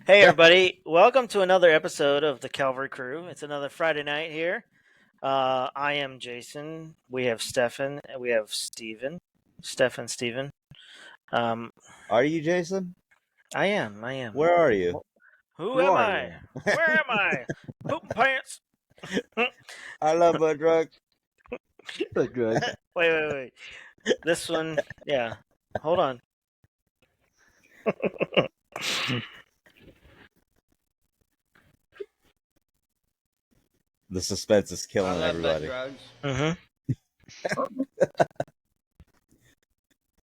Hey, everybody. Welcome to another episode of the Calvary Crew. It's another Friday night here. I am Jason. We have Stefan. And we have Steven. Steven. Um, Are you Jason? I am. Where are you? Who Who am are I? you? Where am I? Pooping pants. I love butt drugs. Good, good. Wait. This one, yeah. Hold on. The suspense is killing everybody. drugs. Mm-hmm.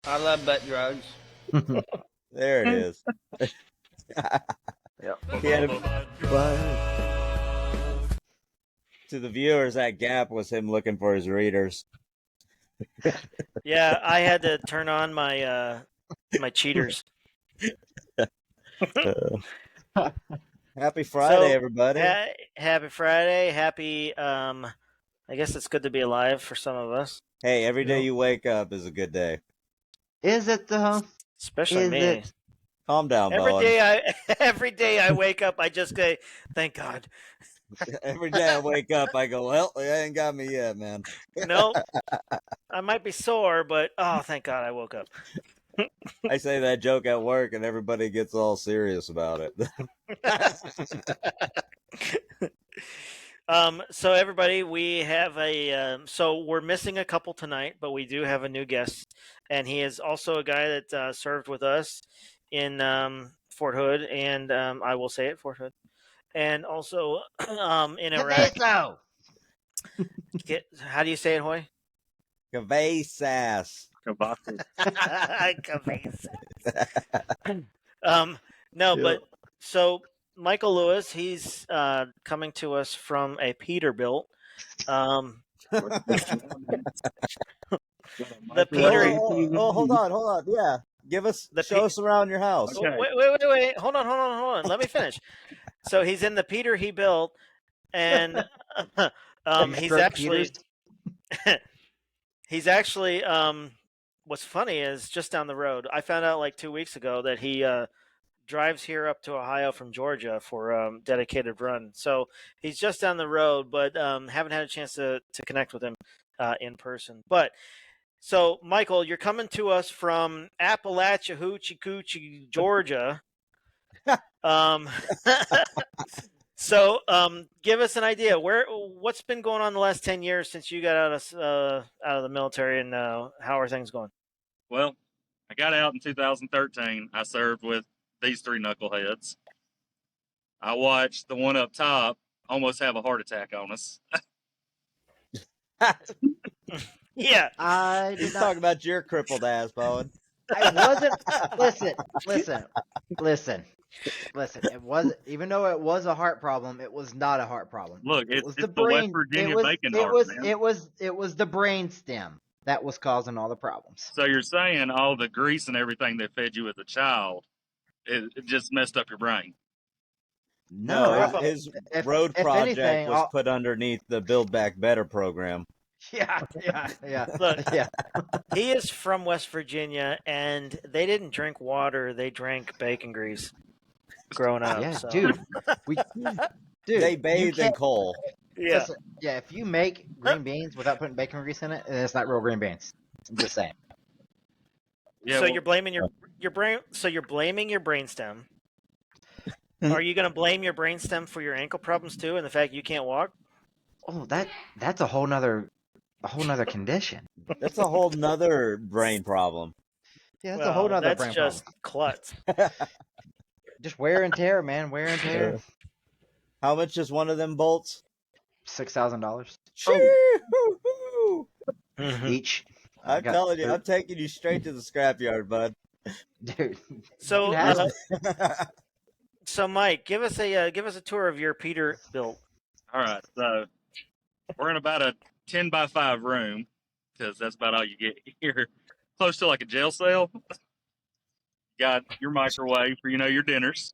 I love butt drugs. There it is. Yep. He had to the viewers, that gap was him looking for his readers. Yeah, I had to turn on my my cheaters. Happy Friday, So, everybody. Happy Friday. Happy. I guess it's good to be alive for some of us, Hey, every day you wake up is a good day. Is it though? especially Is me. it? Calm down, Every Bowen. day I wake up, I just say, "Thank God." Every day I wake up, I go, well, they ain't got me yet, man. Nope. I might be sore, but oh, thank God I woke up. I say that joke at work, and everybody gets all serious about it. So everybody, we have so we're missing a couple tonight, but we do have a new guest, and he is also a guy that served with us in Fort Hood, and I will say it, Fort Hood, and also in Iraq. So. How do you say it, Hoy? Cavay sass. Cabeza. No, but so Michael Lewis, he's coming to us from a Peterbilt. The Peter. Hold on. Yeah. Show us around your house. Okay. Wait. Hold on. Let me finish. So he's in the Peter he built, and he's actually what's funny is just down the road. I found out like 2 weeks ago that he drives here up to Ohio from Georgia for dedicated run. So he's just down the road, but haven't had a chance to connect with him in person. But so Michael, you're coming to us from Appalachia Hoochie Coochie, Georgia. So give us an idea what's been going on the last 10 years since you got out of the military, and how are things going? Well, I got out in 2013. I served with these three knuckleheads. I watched the one up top almost have a heart attack on us. Yeah. He's talking about your crippled ass, Bowen. I wasn't. Listen. It was, even though it was a heart problem, it was not a heart problem. Look, It was it's the West Virginia bacon heart, man. It was the brain stem that was causing all the problems. So you're saying all the grease and everything they fed you as a child, it just messed up your brain? No, his road project anything, was put underneath the Build Back Better program. Yeah. Look, Yeah. he is from West Virginia, and they didn't drink water; they drank bacon grease. Growing up, Yeah, so. dude. They bathed in coal. Yeah. Listen, yeah, if you make green beans without putting bacon grease in it, then it's not real green beans. I'm just saying. Yeah, So you're blaming your brain. So you're blaming your brainstem. Are you going to blame your brainstem for your ankle problems too, and the fact you can't walk? Oh, that's a whole nother condition. That's a whole nother brain problem. Yeah, that's a whole nother brain problem. That's just klutz. Just wear and tear, man. Wear and tear. How much is one of them bolts? $6,000 each. I'm telling you, I'm taking you straight to the scrapyard, bud. Dude. So, so Mike, give us a tour of your Peterbilt. All right, so we're in about a 10 by 5 room, because that's about all you get here. Close to like a jail cell. Got your microwave for your dinners.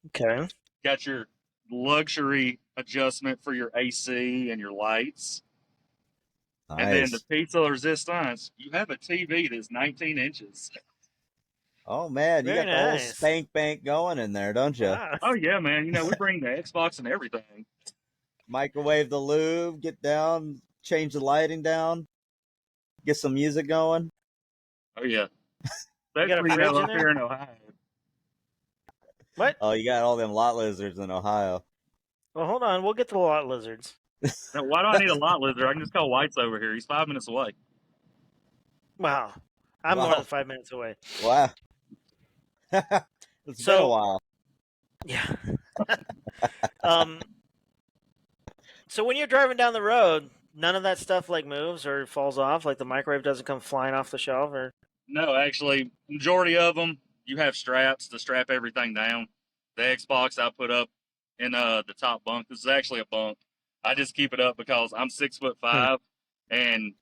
Okay. Got your luxury adjustment for your AC and your lights. Nice. And then the pizza resistance, you have a TV that's 19 inches. Oh man, you Very got the whole nice. spank bank going in there, don't you? Wow. Oh yeah, man. You know, we bring the Xbox and everything. Microwave the lube, get down, change the lighting down, get some music going. Oh yeah. You got a Especially, fridge in up there? here in Ohio. What? Oh, you got all them lot lizards in Ohio. Well, hold on. We'll get to the lot lizards. Now, why do I need a lot lizard? I can just call White's over here. He's 5 minutes away. Wow. I'm more Wow. than 5 minutes away. Wow. It's been a So, while. yeah. um. So when you're driving down the road, none of that stuff like moves or falls off. Like the microwave doesn't come flying off the shelf, or No, actually, majority of them you have straps to strap everything down. The Xbox I put up in the top bunk. This is actually a bunk. I just keep it up because I'm 6'5", and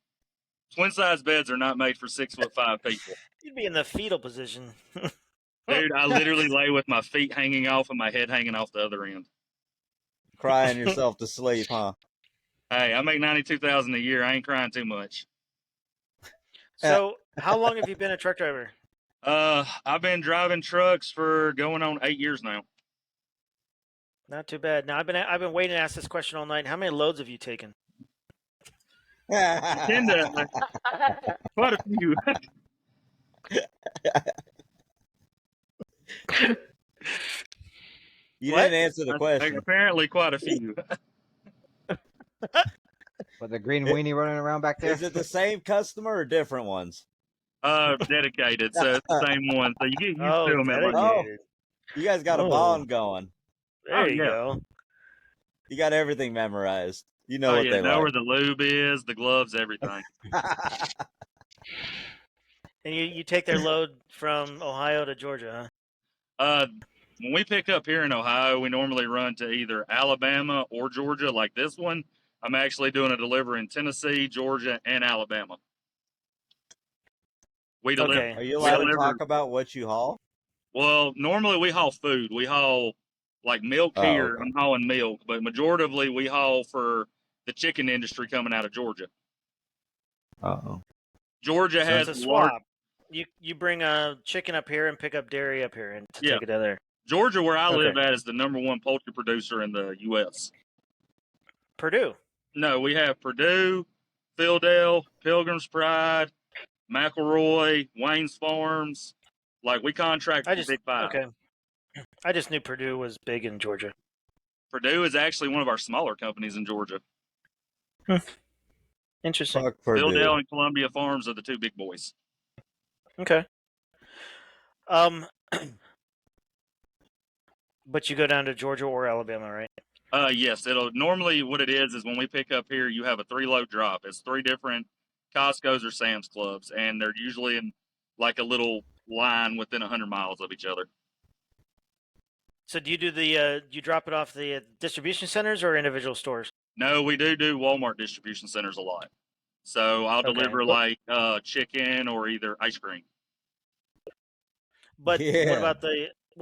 twin size beds are not made for 6'5" people. you'd be in the fetal position. Dude, I literally lay with my feet hanging off and my head hanging off the other end. Crying yourself to sleep, huh? Hey, I make 92,000 a year. I ain't crying too much. So how long have you been a truck driver? I've been driving trucks for going on 8 years now. Not too bad. Now I've been waiting to ask this question all night. How many loads have you taken? Tend to quite a few. You What? didn't answer the question. Apparently, quite a few. With the green weenie running around back there. Is it the same customer or different ones? Dedicated, so it's the same one. So you get used Oh, to them. dedicated. You guys got a Oh. bond going. There Oh, you yeah. go. You got everything memorized. You know Oh what yeah, they know where like. the lube is, the gloves, everything. And you take their load from Ohio to Georgia, huh? When we pick up here in Ohio, we normally run to either Alabama or Georgia. Like this one, I'm actually doing a delivery in Tennessee, Georgia, and Alabama. We deliver. Okay. Are you We allowed to deliver. talk about what you haul? Well, normally we haul food. We haul like milk Oh, here. okay. I'm hauling milk, but majoritively we haul for the chicken industry coming out of Georgia. Uh-oh. Georgia So has it's a large. swap. You bring a chicken up here and pick up dairy up here and to Yeah. take it to there. Georgia, where I Okay. live at, is the #1 poultry producer in the U.S. Purdue. No, we have Purdue, Phildale, Pilgrim's Pride, McElroy, Wayne's Farms. Like we contract I with just the Big Five. okay. I just knew Purdue was big in Georgia. Purdue is actually one of our smaller companies in Georgia. Interesting. Fuck Purdue. Phildale and Columbia Farms are the two big boys. Okay. But you go down to Georgia or Alabama, right? Yes, it'll normally what it is when we pick up here, you have a 3-load drop. It's 3 different Costco's or Sam's Clubs, and they're usually in like a little line within 100 miles of each other. So do you do the you drop it off the distribution centers or individual stores? No, we do Walmart distribution centers a lot. So I'll Okay. deliver like chicken or either ice cream. But Yeah. what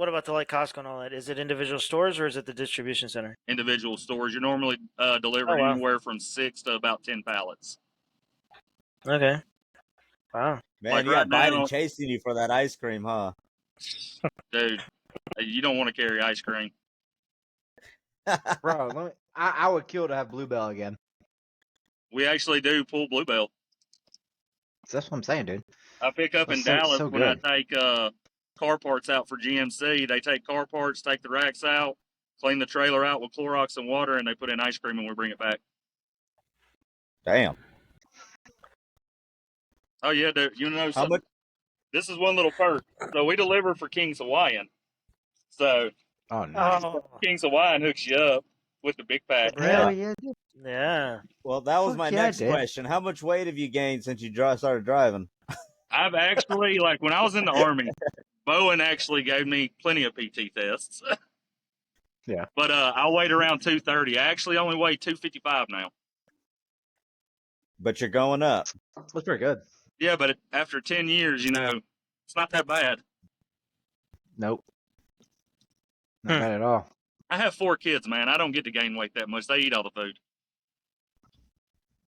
about the like Costco and all that? Is it individual stores or is it the distribution center? Individual stores. You're normally delivering Oh, wow. anywhere from 6 to about 10 pallets. Okay. Wow. Man, Like you got right Biden now- chasing you for that ice cream, huh? Dude, you don't want to carry ice cream. Bro, I would kill to have Bluebell again. We actually do pull Bluebell. So that's what I'm saying, dude. I pick up in That's so Dallas when I good. take car parts out for GMC. They take car parts, take the racks out, clean the trailer out with Clorox and water, and they put in ice cream and we bring it back. Damn. Oh yeah, dude. You know How something? much? This is one little perk. So we deliver for King's Hawaiian. So Oh, nice. Oh, King's Hawaiian hooks you up with the big pack. bread. Hell yeah, dude. Yeah. Well, that was Fuck my yeah, next dude. question. How much weight have you gained since you started driving? I've actually, like, when I was in the Army, Bowen actually gave me plenty of PT tests. Yeah. But I weighed around 230. I actually only weigh 255 now. But you're going up. That's pretty good. Yeah, but after 10 years, it's not that bad. Nope. Not bad at all. I have 4 kids, man. I don't get to gain weight that much. They eat all the food.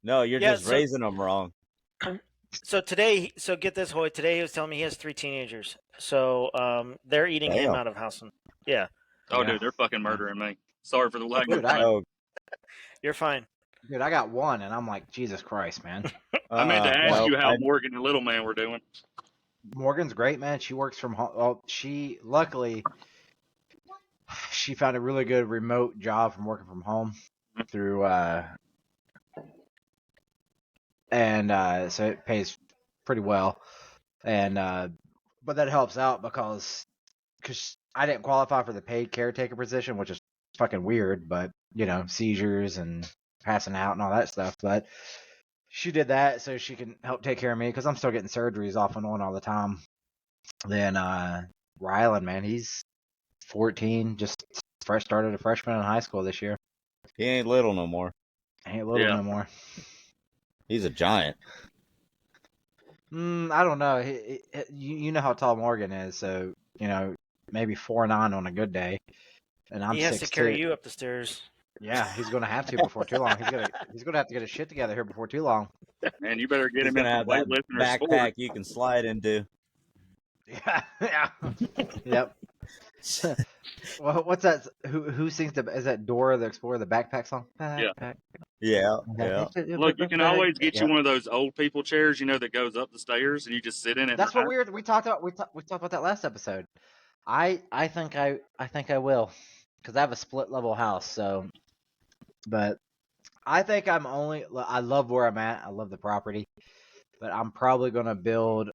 No, you're Yeah, just so- raising them wrong. So today, so get this, Hoy. Today he was telling me he has 3 teenagers. So they're eating him Damn. out of house. Yeah, Oh, Yeah. dude, they're fucking murdering me. Sorry for the Dude, language. I- man. Oh, you're fine. Dude, I got one, and I'm like, Jesus Christ, man. I meant to ask well, you how Morgan and Little Man were doing. Morgan's great, man. She works from home. Well, luckily she found a really good remote job from working from home through so it pays pretty well, and but that helps out because I didn't qualify for the paid caretaker position, which is fucking weird, but seizures and passing out and all that stuff. But she did that so she can help take care of me because I'm still getting surgeries off and on all the time. Then Rylan, man, he's 14, just first started a freshman in high school this year. he ain't little no more. Ain't little Yeah. no more. He's a giant. I don't know. You know how tall Morgan is, so maybe 4'9" on a good day, and I'm He has 6'2". to carry you up the stairs. Yeah, he's gonna have to before too long. He's gonna have to get his shit together here before too long. Man, you better get He's him in gonna some have that weightlifting or backpack sport. you can slide into. Yeah, yeah, yep. Well, what's that? Who sings the? Is that Dora the Explorer, the backpack song? Backpack. Yeah, yeah. Look, you can always get you one of those old people chairs, that goes up the stairs and you just sit in it. That's what we talked about. We talked about that last episode. I think I will, because I have a split level house. So, but I think I love where I'm at. I love the property, but I'm probably gonna build.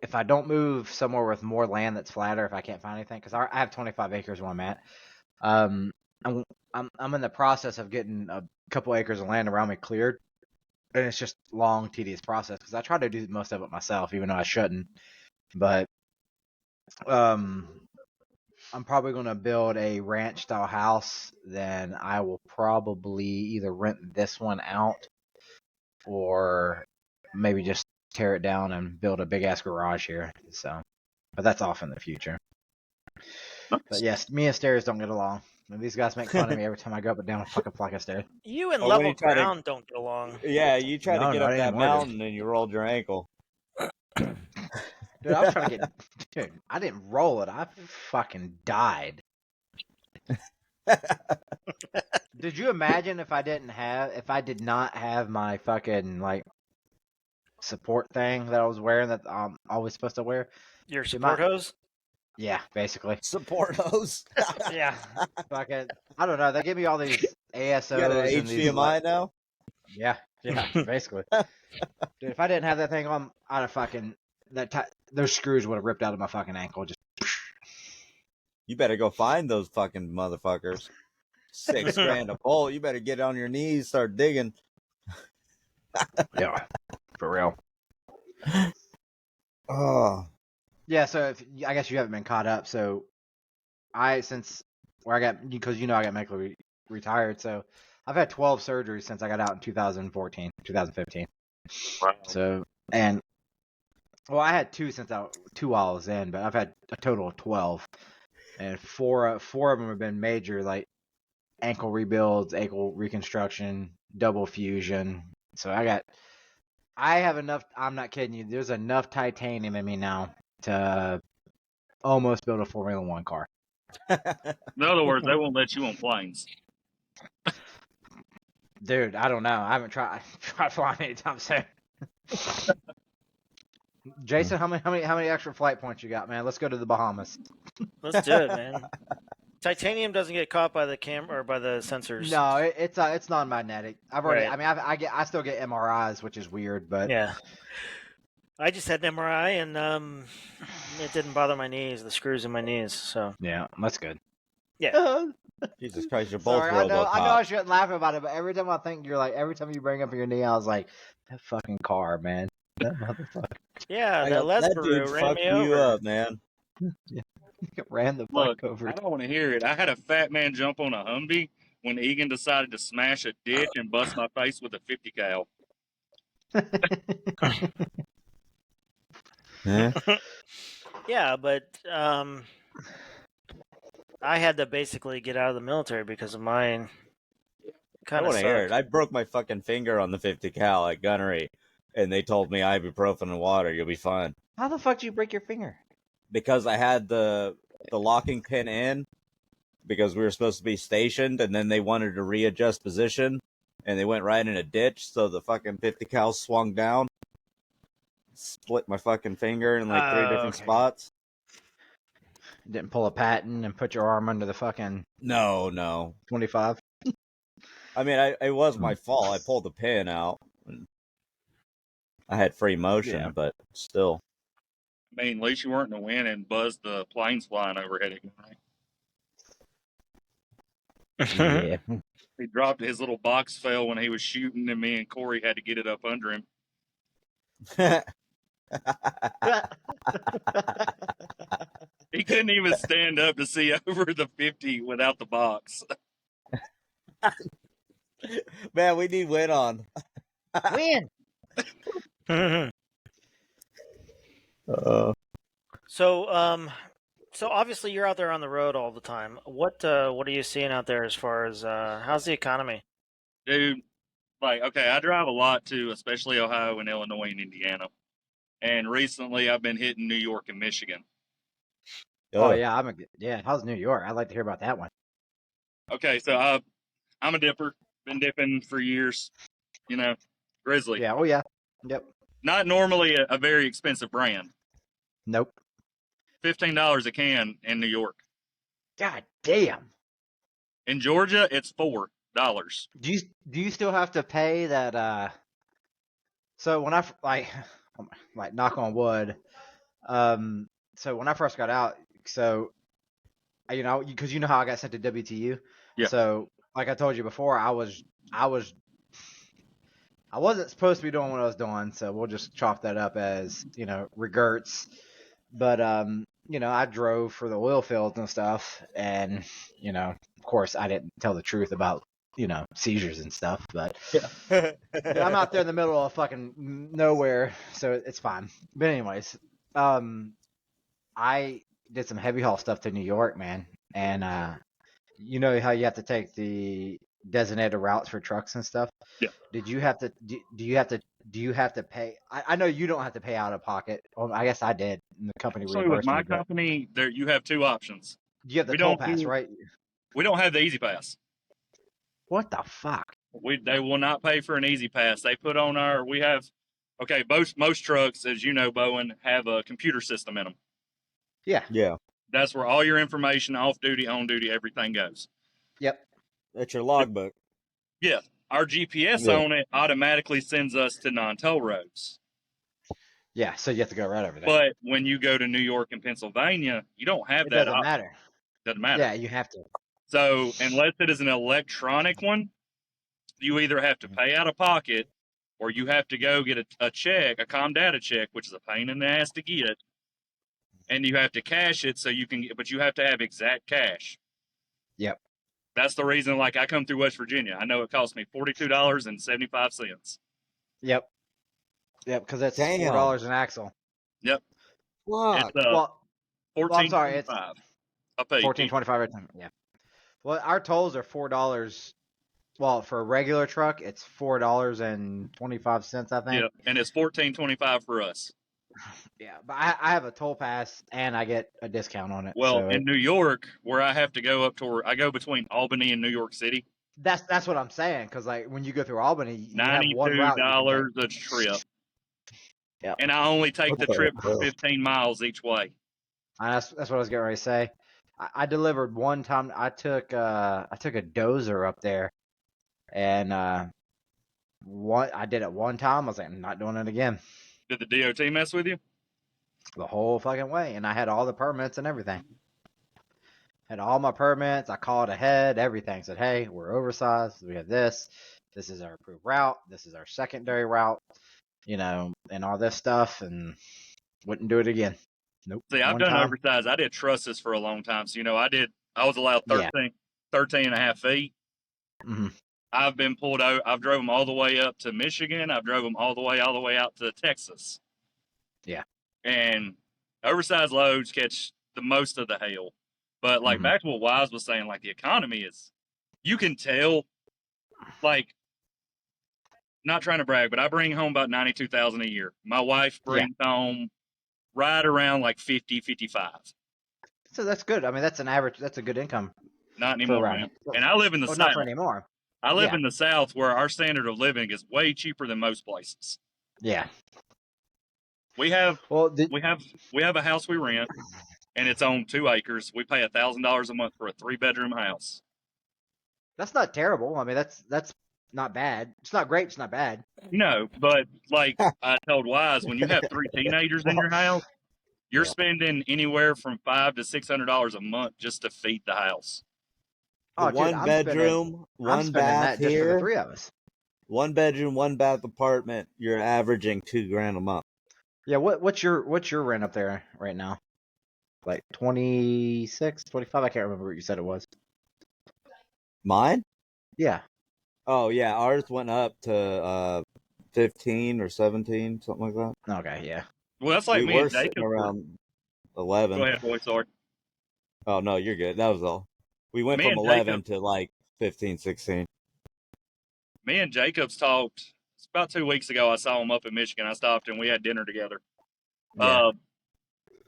If I don't move somewhere with more land that's flatter, if I can't find anything, because I have 25 acres where I'm at. I'm in the process of getting a couple acres of land around me cleared, and it's just long, tedious process because I try to do most of it myself, even though I shouldn't. But I'm probably going to build a ranch style house. Then I will probably either rent this one out or maybe just tear it down and build a big ass garage here. So, but that's off in the future. But yes, me and stairs don't get along. And these guys make fun of me every time I go up and down a fucking flight of stairs. You and Or when level you try to- ground don't get along. Yeah, you try No, to get not up that anymore, dude. mountain and you rolled your ankle. Dude, I was trying to get. Dude, I didn't roll it. I fucking died. Did you imagine if I did not have my fucking support thing that I was wearing that I'm always supposed to wear? Your Dude, support hose? Yeah, basically. Support hose. Yeah, fucking. I don't know. They give me all these ASOs You got an and these. HDMI now? Yeah, basically. Dude, if I didn't have that thing on, I'd have fucking those screws would have ripped out of my fucking ankle. Just You better go find those fucking motherfuckers. $6,000 a bolt. You better get on your knees, start digging. yeah, for real. Oh, Yeah, so I guess you haven't been caught up. So because I got medically retired. So I've had 12 surgeries since I got out in 2015. Wow. So I had two while I was in, but I've had a total of 12, and four of them have been major, like ankle rebuilds, ankle reconstruction, double fusion. So I have enough. I'm not kidding you. There's enough titanium in me now to almost build a Formula One car. In other words, they won't let you on planes. Dude, I don't know. I haven't tried flying anytime soon. Jason, how many extra flight points you got, man? Let's go to the Bahamas. Let's do it, man. Titanium doesn't get caught by the camera or by the sensors. No, it's non-magnetic. I've already. Right. I mean, I still get MRIs, which is weird, but Yeah. I just had an MRI and it didn't bother my knees, the screws in my knees. So yeah, that's good. Yeah. Jesus Christ, you're both Sorry, I know I RoboCop. shouldn't laugh about it, but every time I think every time you bring up your knee, I was like, that fucking car, man, that motherfucker yeah, That the dude Lesbaru ran fucked me you over. up, man. ran the Look, fuck over. I don't want to hear it. I had a fat man jump on a Humvee when Egan decided to smash a ditch and bust my face with a 50 cal. Huh? Yeah, but I had to basically get out of the military because of mine. I kind of want to hear suck. it. I broke my fucking finger on the 50 cal at Gunnery, and they told me ibuprofen and water, you'll be fine. How the fuck did you break your finger? Because I had the locking pin in, because we were supposed to be stationed, and then they wanted to readjust position, and they went right in a ditch, so the fucking 50 cal swung down, split my fucking finger in like 3 different Okay. spots. Didn't pull a patent and put your arm under the fucking No. 25. I mean, it was my fault. I pulled the pin out. And I had free motion, Yeah. but still. I mean, at least you weren't in the wind and buzzed the planes flying overhead at you. Yeah. He dropped his little box fell when he was shooting, and me and Corey had to get it up under him. He couldn't even stand up to see over the 50 without the box. Man, we need win on. Win. So obviously you're out there on the road all the time. What are you seeing out there as far as how's the economy? Dude, like, okay, I drive a lot too, especially Ohio and Illinois and Indiana. And recently I've been hitting New York and Michigan. Oh yeah, how's New York? I'd like to hear about that one. Okay, so I'm a dipper. Been dipping for years. You know, Grizzly. Yeah. Oh yeah. Yep. Not normally a very expensive brand. Nope. $15 a can in New York. God damn. In Georgia, it's $4. Do you still have to pay that? So when I like knock on wood, so when I first got out, so because you know how I got sent to WTU. Yeah. So like I told you before, I wasn't supposed to be doing what I was doing, so we'll just chalk that up as regrets. But I drove for the oil fields and stuff, and of course I didn't tell the truth about seizures and stuff, but I'm out there in the middle of fucking nowhere, so it's fine. But anyways, I did some heavy haul stuff to New York, man, and you know how you have to take the designated routes for trucks and stuff. Yeah. Did you have to? Do you have to pay? I know you don't have to pay out of pocket. Well, I guess I did. And the company Actually, with reimbursed my me. But company, there you have two options. you have the we toll don't pass, do- right? We don't have the Easy Pass. What the fuck? They will not pay for an Easy Pass. They put on most trucks, as you know, Bowen, have a computer system in them. Yeah. That's where all your information, off duty, on duty, everything goes. Yep. That's your logbook. Yeah. Our GPS Yeah. on it automatically sends us to non-toll roads. Yeah. So you have to go right over there. But when you go to New York and Pennsylvania, you don't have it that. doesn't matter. Doesn't matter. Yeah, you have to. So unless it is an electronic one, you either have to pay out of pocket or you have to go get a check, a ComData check, which is a pain in the ass to get. And you have to cash it but you have to have exact cash. Yep. That's the reason, like, I come through West Virginia. I know it cost me $42.75. Yep. Because that's Damn. $4 an axle. Yep. Fuck. It's Well, I'm sorry, it's $14.25 a pay. $14.25 every time. Yeah. Well, our tolls are $4. Well, for a regular truck, it's $4.25, I think. Yeah, and it's $14.25 for us. Yeah, but I have a toll pass and I get a discount on it. Well, so in New York, where I have to go I go between Albany and New York City. that's what I'm saying, because like when you go through Albany, you have one route. $92 a trip. Yeah. And I only take the trip for 15 miles each way. That's what I was getting ready to say. I delivered one time. I took a dozer up there, and I did it one time. I was like, I'm not doing it again. Did the DOT mess with you? The whole fucking way, and I had all the permits and everything. Had all my permits. I called ahead. Everything said, "Hey, we're oversized. We have this. This is our approved route. This is our secondary route. And all this stuff." And wouldn't do it again. Nope. See, I've done oversized. I did trusses for a long time. So, I was allowed 13 and a half feet. Mm-hmm. I've been pulled out. I've drove them all the way up to Michigan. I've drove them all the way out to Texas. Yeah. And oversized loads catch the most of the hail. But back to what Wise was saying, like, the economy is, you can tell like, not trying to brag, but I bring home about 92,000 a year. My wife Yeah. brings home right around like 50, 55. So that's good. I mean, that's an average. That's a good income Not for anymore, around man. here. Well, And I live in the not for South. anymore. I live Yeah. in the South where our standard of living is way cheaper than most places. Yeah. We have Well, we have a house we rent, and it's on 2 acres. We pay $1,000 a month for a 3-bedroom house. that's not terrible. I mean, that's not bad. It's not great. It's not bad. No, but like I told Wise, when you have 3 teenagers in Well, your house, you're yeah. spending anywhere from $500 to $600 a month just to feed the house. The Oh, dude, one bedroom, I'm one spending bath that just for the here, 3 of us. 1 bedroom, 1 bath apartment. You're averaging $2,000 a month. Yeah. What's your rent up there right now? Like 26, 25? I can't remember what you said it was. Mine? Yeah. Oh yeah, ours went up to 15 or 17, something like that. Okay. Yeah. Well, that's like We me were and sitting Jacob. around Go 11. ahead, boy. Sorry. Oh no, you're good. That was all. We went Me from and 11 Jacob, to like 15, 16. me and Jacob's talked. It's about 2 weeks ago. I saw him up in Michigan. I stopped and we had dinner together. Yeah.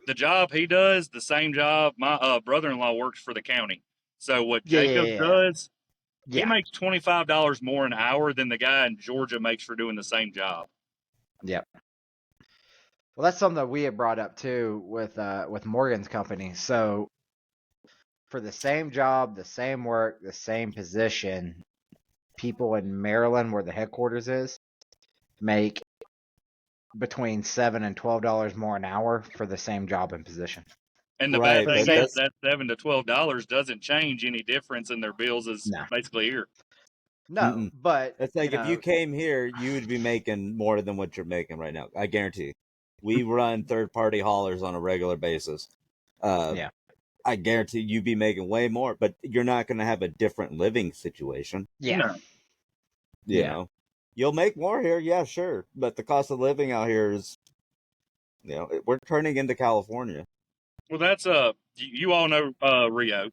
The job he does, the same job my brother-in-law works for the county. So what Yeah. Yeah. Jacob Yeah. does, he Yeah. makes $25 more an hour than the guy in Georgia makes for doing the same job. Yep. Well, that's something that we had brought up too with Morgan's company. So for the same job, the same work, the same position, people in Maryland, where the headquarters is, make between $7 and $12 more an hour for the same job and position. And the bad Right, For the thing but same, is that's that $7 to $12 doesn't change any difference in their bills as no, basically here. no, mm-mm. but That's like if you came here, you would be making more than what you're making right now. I guarantee. We run third-party haulers on a regular basis. yeah, I guarantee you'd be making way more, but you're not going to have a different living situation. yeah, No. You Yeah. know, you'll make more here, yeah, sure, but the cost of living out here is, we're turning into California. Well, that's you all know Rio.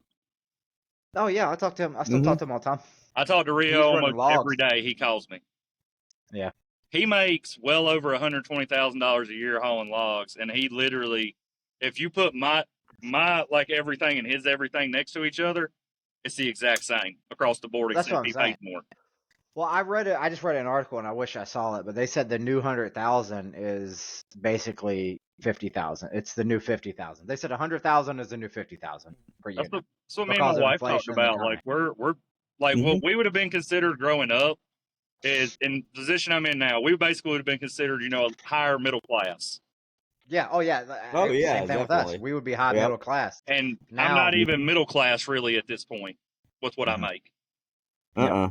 oh yeah, I talk to him. I still Mm-hmm. talk to him all the time. I talk to Rio He's running almost logs. every day. He calls me. Yeah. He makes well over $120,000 a year hauling logs, and he literally, if you put my like everything and his everything next to each other, it's the exact same across the board, That's what except I'm he saying. pays more. Well, I read it. I just read an article, and I wish I saw it, but they said the new 100,000 is basically 50,000. It's the new 50,000. They said 100,000 is the new 50,000 per That's unit what me and my because of wife talked inflation and the about. economy. Like we're like Mm-hmm. what we would have been considered growing up is in the position I'm in now. We basically would have been considered, a higher middle class. Yeah. Oh yeah. Oh yeah, Same thing with us. definitely. We would be high Yep. middle class. And I'm Now, not even middle class really at this point with what I Mhm. make. Uh-uh.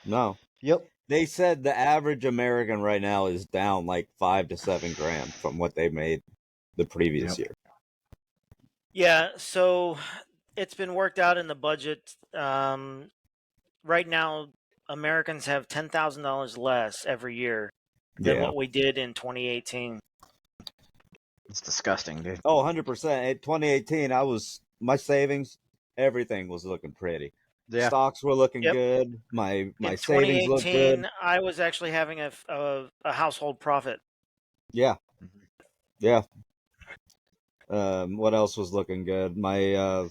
No. Yep. They said the average American right now is down like 5 to 7 grand from what they made the previous year. Yeah, so it's been worked out in the budget. Right now, Americans have $10,000 less every year than Yeah. what we did in 2018. It's disgusting, dude. Oh, 100%. In 2018, my savings, everything was looking pretty. Yeah. Stocks were looking Yep. good. My In savings looked 2018, good. I was actually having a household profit. Yeah. Mhm. Yeah. What else was looking good? My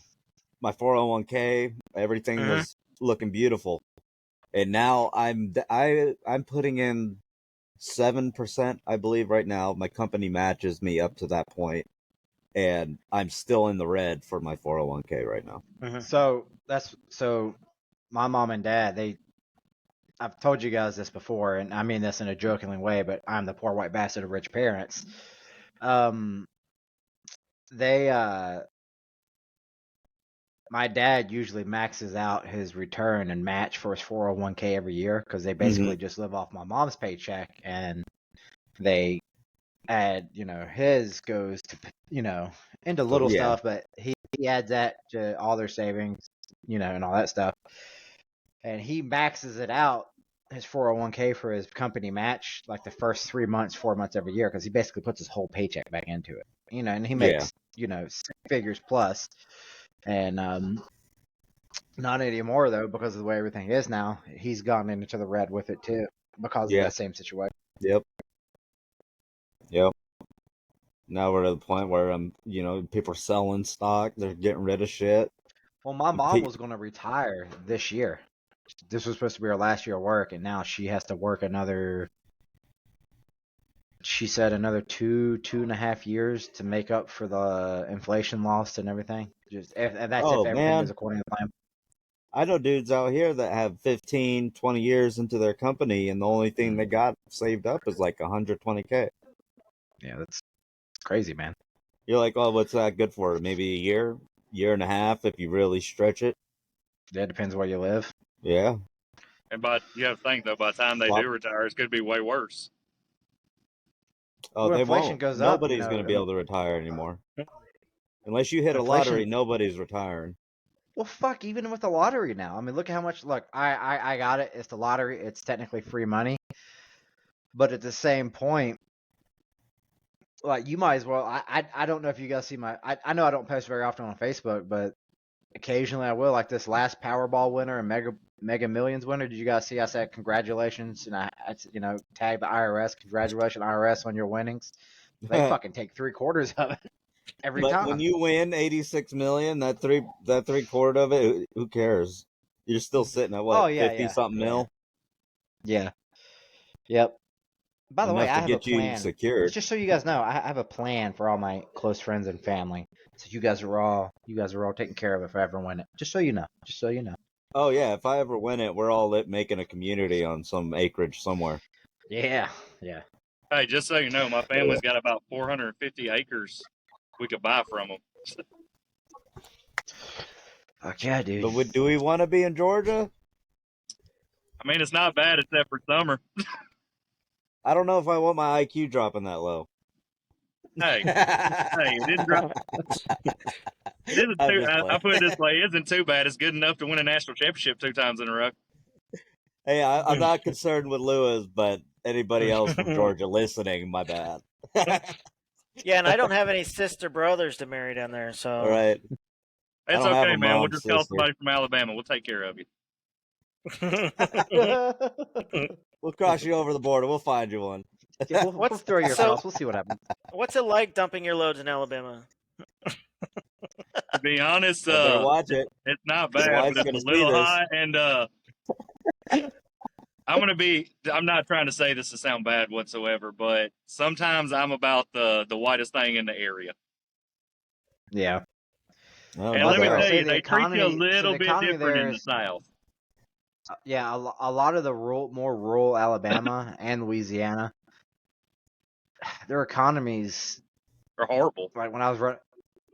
401k, everything Mhm. was looking beautiful. And now I'm putting in 7%, I believe, right now. My company matches me up to that point, and I'm still in the red for my 401k right now. Mhm. So my mom and dad, I've told you guys this before, and I mean this in a jokingly way, but I'm the poor white bastard of rich parents. They My dad usually maxes out his return and match for his 401k every year because they basically just live off my mom's paycheck, and they add, his goes to, into little Yeah. stuff, but he adds that to all their savings, and all that stuff. And he maxes it out, his 401k for his company match, like the first 3 months, 4 months every year, because he basically puts his whole paycheck back into it, and he makes, 6 figures plus. And Not anymore though, because of the way everything is now. He's gone into the red with it too, because of Yeah. that same situation. Yep. Yep. Now we're at the point where people are selling stock. They're getting rid of shit. Well, my And mom was going to retire this year. This was supposed to be her last year of work, and now she has to work another. She said another 2.5 years to make up for the inflation lost and everything. And that's if Oh everything man, is according to plan. I know dudes out here that have 15, 20 years into their company, and the only thing they got saved up is like 120K. Yeah, that's crazy, man. You're like, oh, what's that good for? Maybe a year and a half if you really stretch it. Yeah, it depends where you live. Yeah. And you have to think though, by the time they Flop. do retire, it's going to be way worse. Oh, Well, they inflation won't. goes up, Nobody's going to be able to retire anymore. Unless you hit a Inflation. lottery, nobody's retiring. Well, fuck, even with the lottery now. I mean, look at how much. Look, I got it. It's the lottery. It's technically free money. But at the same point, like, you might as well. I don't know if you guys see my. I know I don't post very often on Facebook, but occasionally I will. Like this last Powerball winner and Mega Millions winner. Did you guys see? I said congratulations, and I tagged the IRS. Congratulations, IRS, on your winnings. They fucking take 3/4 of it every But time. when you win 86 million, that three quarter of it, who cares? You're still sitting at what, Oh yeah, 50 yeah, something mil? yeah. Yep. By the way, Enough I to have a get you plan. secured. Just so you guys know, I have a plan for all my close friends and family. So you guys are all taken care of if I ever win it. Just so you know. Just so you know. Oh yeah, if I ever win it, we're all making a community on some acreage somewhere. Yeah, yeah. Hey, just so you know, my family's got about 450 acres we could buy from them. Fuck yeah, dude. But do we want to be in Georgia? I mean, it's not bad except for summer. I don't know if I want my IQ dropping that low. Hey, it didn't drop. It isn't I'm too. just I playing. put it this way: it isn't too bad. It's good enough to win a national championship 2 times in a row. Hey, I'm not concerned with Lewis, but anybody else from Georgia listening, my bad. Yeah, and I don't have any sister brothers to marry down there, so. All right. I It's don't have okay, a man. We'll mom, just call sister. somebody from Alabama. We'll take care of you. We'll cross you over the border. We'll find you one. Yeah, we'll throw you across. We'll see what happens. What's it like dumping your loads in Alabama? To be honest, I better watch it. it's not Your bad, wife's but it's gonna a see little this. high. And I'm not trying to say this to sound bad whatsoever, but sometimes I'm about the whitest thing in the area. Yeah. Oh, And no let me doubt. tell Say you, the they treat you a economy. So the little bit economy different there in the is. South. Yeah, a lot of the more rural Alabama and Louisiana, their economies, They're horrible. like when I was running,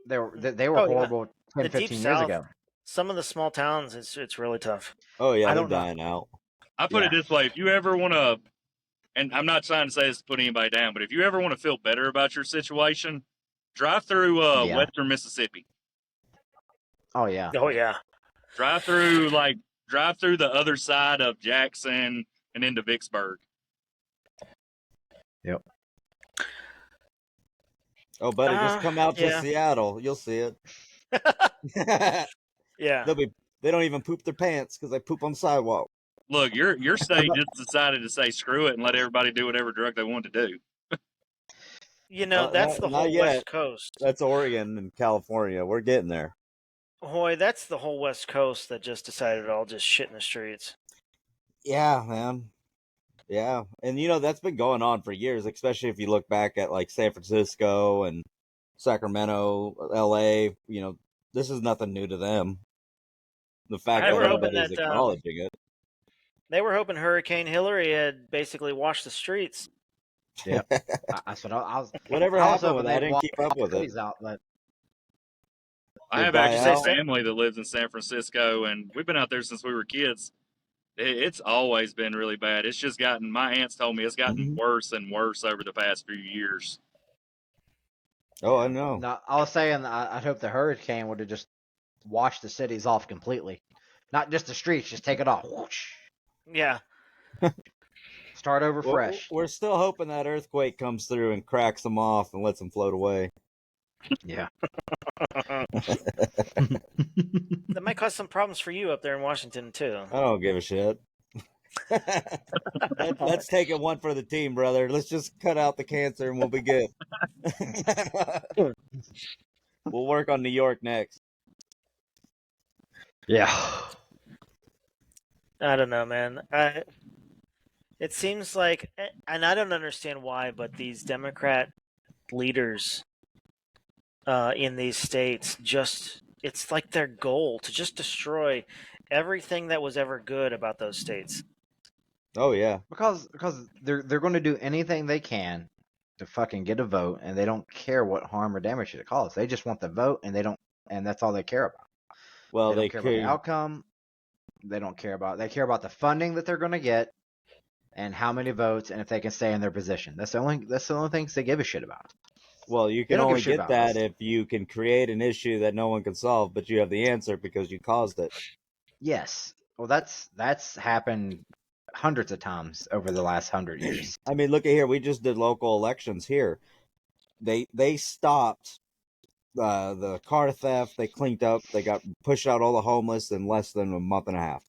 they were Oh, yeah. horrible 10, The deep 15 years south. ago. Some of the small towns, it's really tough. Oh yeah, I they're don't know. dying out. I put it Yeah. this way: if you ever want to, and I'm not trying to say this to put anybody down, but if you ever want to feel better about your situation, drive through Yeah. Western Mississippi. Oh yeah. Oh yeah. Drive through the other side of Jackson and into Vicksburg. Yep. Oh, buddy, just come out to yeah. Seattle. You'll see it. Yeah. They don't even poop their pants because they poop on the sidewalk. Look, your state just decided to say screw it and let everybody do whatever drug they want to do. You know, that's the not whole yet. West Coast. That's Oregon and California. We're getting there. Hoy, that's the whole West Coast that just decided to all just shit in the streets. Yeah, man. Yeah, and that's been going on for years, especially if you look back at like San Francisco and Sacramento, LA. This is nothing new to them. The fact They that were hoping everybody's that acknowledging it. they were hoping Hurricane Hillary had basically washed the streets. Yeah. That's what I was. Whatever I was happened with hoping it, I they'd didn't walk keep up with it. cities out, but I Did have die actually out? family that lives in San Francisco, and we've been out there since we were kids. It's always been really bad. It's just gotten. My aunts told me it's gotten Mhm. worse and worse over the past few years. Oh, I know. no, I was saying I'd hope the hurricane would have just washed the cities off completely, not just the streets, just take it off. Whoosh. Yeah. Start over Well, fresh. we're still hoping that earthquake comes through and cracks them off and lets them float away. Yeah. That might cause some problems for you up there in Washington too. I don't give a shit. Let's take it one for the team, brother. Let's just cut out the cancer and we'll be good. We'll work on New York next. Yeah. I don't know, man. It seems like, and I don't understand why, but these Democrat leaders in these states it's like their goal to just destroy everything that was ever good about those states. Oh yeah. Because they're going to do anything they can to fucking get a vote, and they don't care what harm or damage it causes. They just want the vote, and that's all they care about. Well, They they don't care about the could. outcome. They care about the funding that they're going to get, and how many votes, and if they can stay in their position. That's the only things they give a shit about. Well, you They can don't give a only shit get about that us. if you can create an issue that no one can solve, but you have the answer because you caused it. Yes. Well, that's happened hundreds of times over the last 100 years. I mean, look at here. We just did local elections here. They stopped the car theft. They cleaned up. They got pushed out all the homeless in less than a month and a half.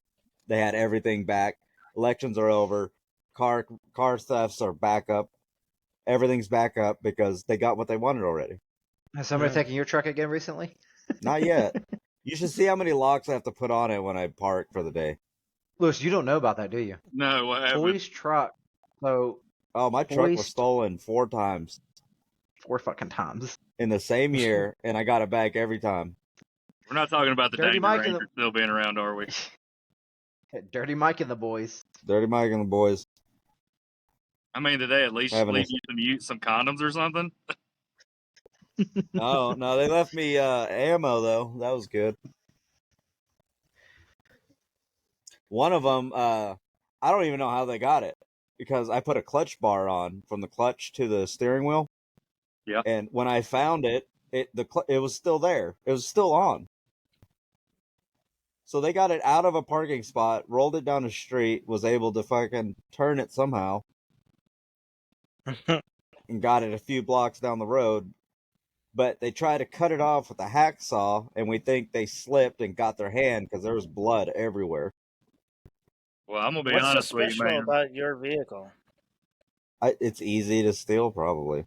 They had everything back. Elections are over. Car thefts are back up. Everything's back up because they got what they wanted already. Has somebody Mhm. taken your truck again recently? Not yet. You should see how many locks I have to put on it when I park for the day. Lewis, you don't know about that, do you? No, what happened? Toy's truck. So Oh, my truck was Hoist- stolen 4 times 4 fucking times. in the same year, and I got it back every time. We're not talking about the Dirty Danger Mike and Ranger still being around, are we? Dirty Mike and the boys. Dirty Mike and the boys. I mean, did they at least Having a- leave you some condoms or something? Oh, no, they left me ammo, though. That was good. One of them, I don't even know how they got it because I put a clutch bar on from the clutch to the steering wheel. Yeah. And when I found it, it was still there. It was still on. So they got it out of a parking spot, rolled it down the street, was able to fucking turn it somehow, and got it a few blocks down the road. But they tried to cut it off with a hacksaw, and we think they slipped and got their hand because there was blood everywhere. Well, I'm gonna be What's so honest with you, special man. about your vehicle? It's easy to steal, probably.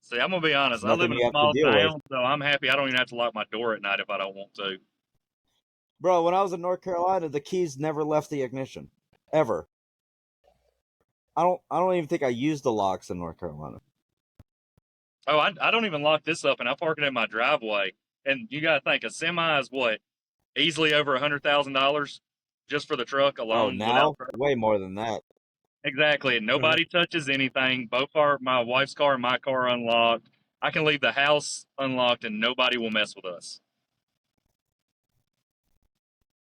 See, I'm gonna be honest. It's I live nothing in you a have to small deal with. town, so I'm happy I don't even have to lock my door at night if I don't want to. Bro, when I was in North Carolina, the keys never left the ignition. Ever. I don't even think I used the locks in North Carolina. Oh, I don't even lock this up, and I park it in my driveway. And you gotta think, a semi is what, easily over $100,000 just for the truck Oh, alone. now? Without Way more than that. exactly, and nobody touches anything. My wife's car and my car are unlocked. I can leave the house unlocked, and nobody will mess with us.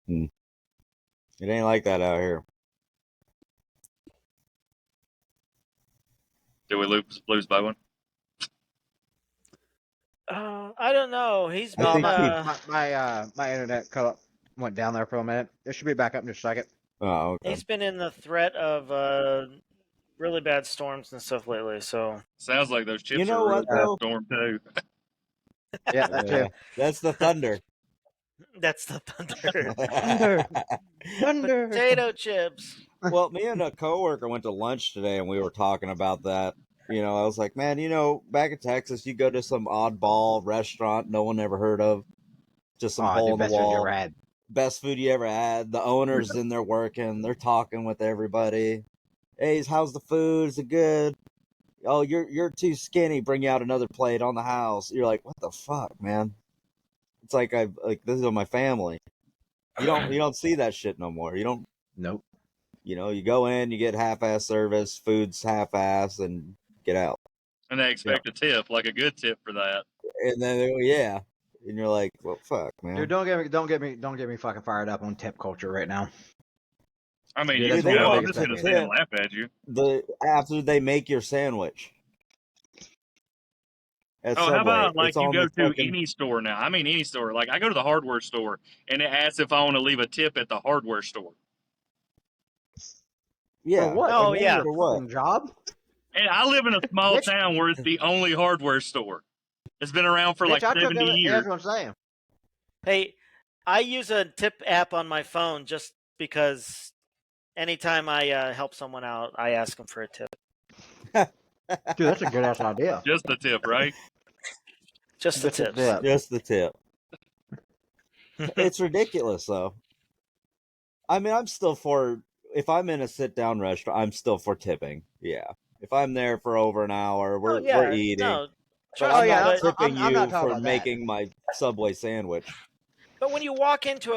It ain't like that out here. Do we lose Bowen? I don't know. He's I been. think My internet cut up, went down there for a minute. It should be back up in just a second. Oh, okay. He's been in the threat of really bad storms and stuff lately. So Sounds like those chips You know are what, really though? storm too. Yeah, that too. That's the thunder. that's the thunder. Thunder. Potato chips. Well, me and a coworker went to lunch today, and we were talking about that. You know, I was like, man, back in Texas, you go to some oddball restaurant no one ever heard of, just some Oh, hole dude, in the best food you wall. ever had. Best food you ever had. The owner's in there working. They're talking with everybody. Hey, how's the food? Is it good? Oh, you're too skinny. Bring you out another plate on the house. You're like, what the fuck, man? It's like this is my family. You don't see that shit no more. You don't. Nope. You go in, you get half-ass service, food's half-ass, and get out. And they expect a tip, like a good tip for that. And then they go, yeah, and you're like, well, fuck, man. Dude, don't get me fucking fired up on tip culture right now. I mean, Dude, you that's can one of go. the I'm biggest just gonna things. stand and laugh at you. After they make your sandwich. At Oh, Subway, how about like it's you on go the to fucking. any store now? I mean, any store. Like I go to the hardware store, and it asks if I want to leave a tip at the hardware store. Yeah. For what? Oh, Is that yeah. your For what? fucking job? And I live in a small Bitch. town where it's the only hardware store. It's been around for like Bitch, I took 70 it. years. That's what I'm saying. Hey, I use a tip app on my phone just because anytime I help someone out, I ask them for a tip. Dude, that's a good ass idea. Just the tip, right? Just the Just a tips. tip. Just the tip. It's ridiculous, though. I mean, I'm still for, if I'm in a sit-down restaurant, I'm still for tipping. Yeah. If I'm there for over an hour, Oh we're yeah, eating. no, But trust I'm me. not But tipping I'm not you talking for about that. making my Subway sandwich. but when you walk into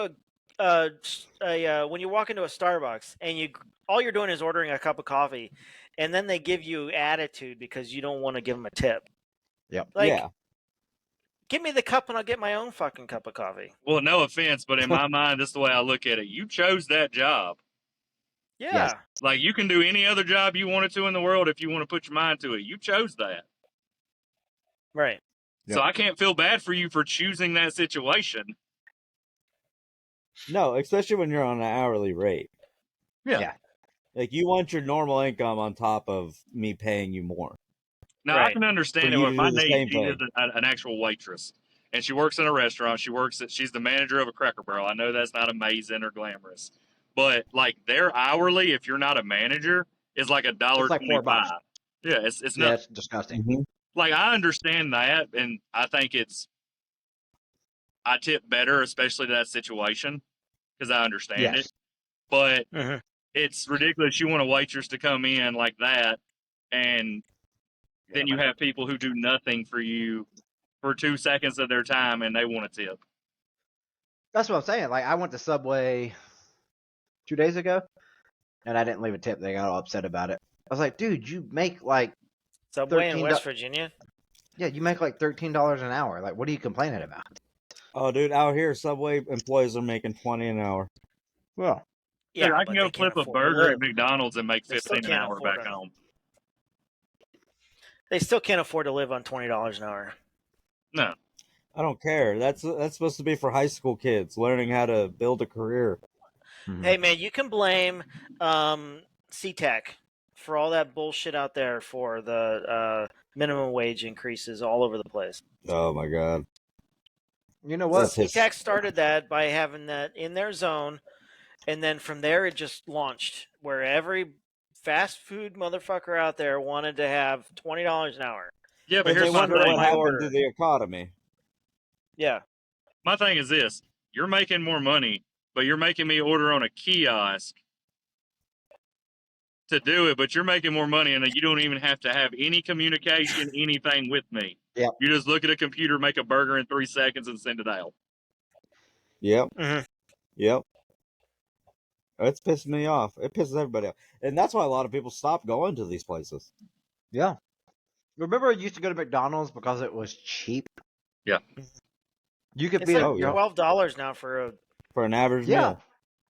when you walk into a Starbucks and all you're doing is ordering a cup of coffee, and then they give you attitude because you don't want to give them a tip. Yep. Like, Yeah. give me the cup and I'll get my own fucking cup of coffee. Well, no offense, but in my mind, this is the way I look at it. You chose that job. Yeah. Yes. Like, you can do any other job you wanted to in the world if you want to put your mind to it. You chose that. Right. So I can't feel bad for you for choosing that situation. No, especially when you're on an hourly rate. Yeah. Like, you want your normal income on top of me paying you more. Now, I Right. can understand For it. you If to my do the niece, same she is thing. an actual waitress, and she works in a restaurant. She's the manager of a Cracker Barrel. I know that's not amazing or glamorous, but like their hourly, if you're not a manager, is like It's like $4. $1.25. Yeah, it's Yeah, not it's disgusting. Mm-hmm. like I understand that, and I think I tip better, especially to that situation, because I understand it. Yes. But Mhm. it's ridiculous. You want a waitress to come in like that, and then you have people who do nothing for you for 2 seconds of their time, and they want a tip. That's what I'm saying. Like, I went to Subway 2 days ago, and I didn't leave a tip. They got all upset about it. I was like, dude, you make like Subway in $13. West Virginia. Yeah, you make like $13 an hour. Like, what are you complaining about? Oh, dude, out here, Subway employees are making $20 an hour. Well, Yeah, Dude, I can but go they can't flip a afford to burger live. at McDonald's and make They still 15 an can't hour afford back it. home. They still can't afford to live on $20 an hour. No. I don't care. That's supposed to be for high school kids learning how to build a career. Hey man, you can blame CTEC for all that bullshit out there for the minimum wage increases all over the place. Oh my god. you know what? That's his. CTEC started that by having that in their zone, and then from there it just launched where every fast food motherfucker out there wanted to have $20 an hour. Yeah, but And they here's my wonder Screw what thing. my happened order. to the economy. Yeah. My thing is this. You're making more money, but you're making me order on a kiosk to do it, but you're making more money and you don't even have to have any communication, anything with me. Yep. You just look at a computer, make a burger in 3 seconds, and send it out. Yep. Mm-hmm. Yep. It's pissing me off. It pisses everybody off. And that's why a lot of people stop going to these places. Yeah. Remember, I used to go to McDonald's because it was cheap. Yeah. You could It's be like yeah. $12 now for a. For an average Yeah.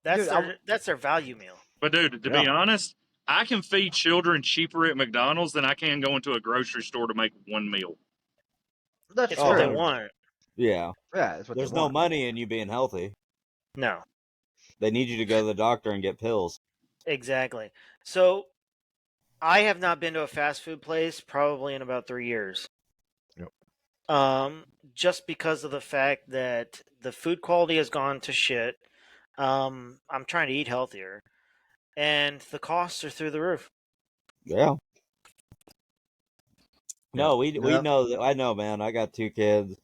meal. That's their value meal. But dude, to be honest, I can feed children cheaper at McDonald's than I can go into a grocery store to make one meal. That's It's true. what they want. Yeah. Yeah, that's what There's they no want. money in you being healthy. No, They need you to go to the doctor and get pills. exactly. So I have not been to a fast food place probably in about 3 years. Yep. Just because of the fact that the food quality has gone to shit. I'm trying to eat healthier, and the costs are through the roof. Yeah. No, we Yep. know that. I know, man. I got 2 kids.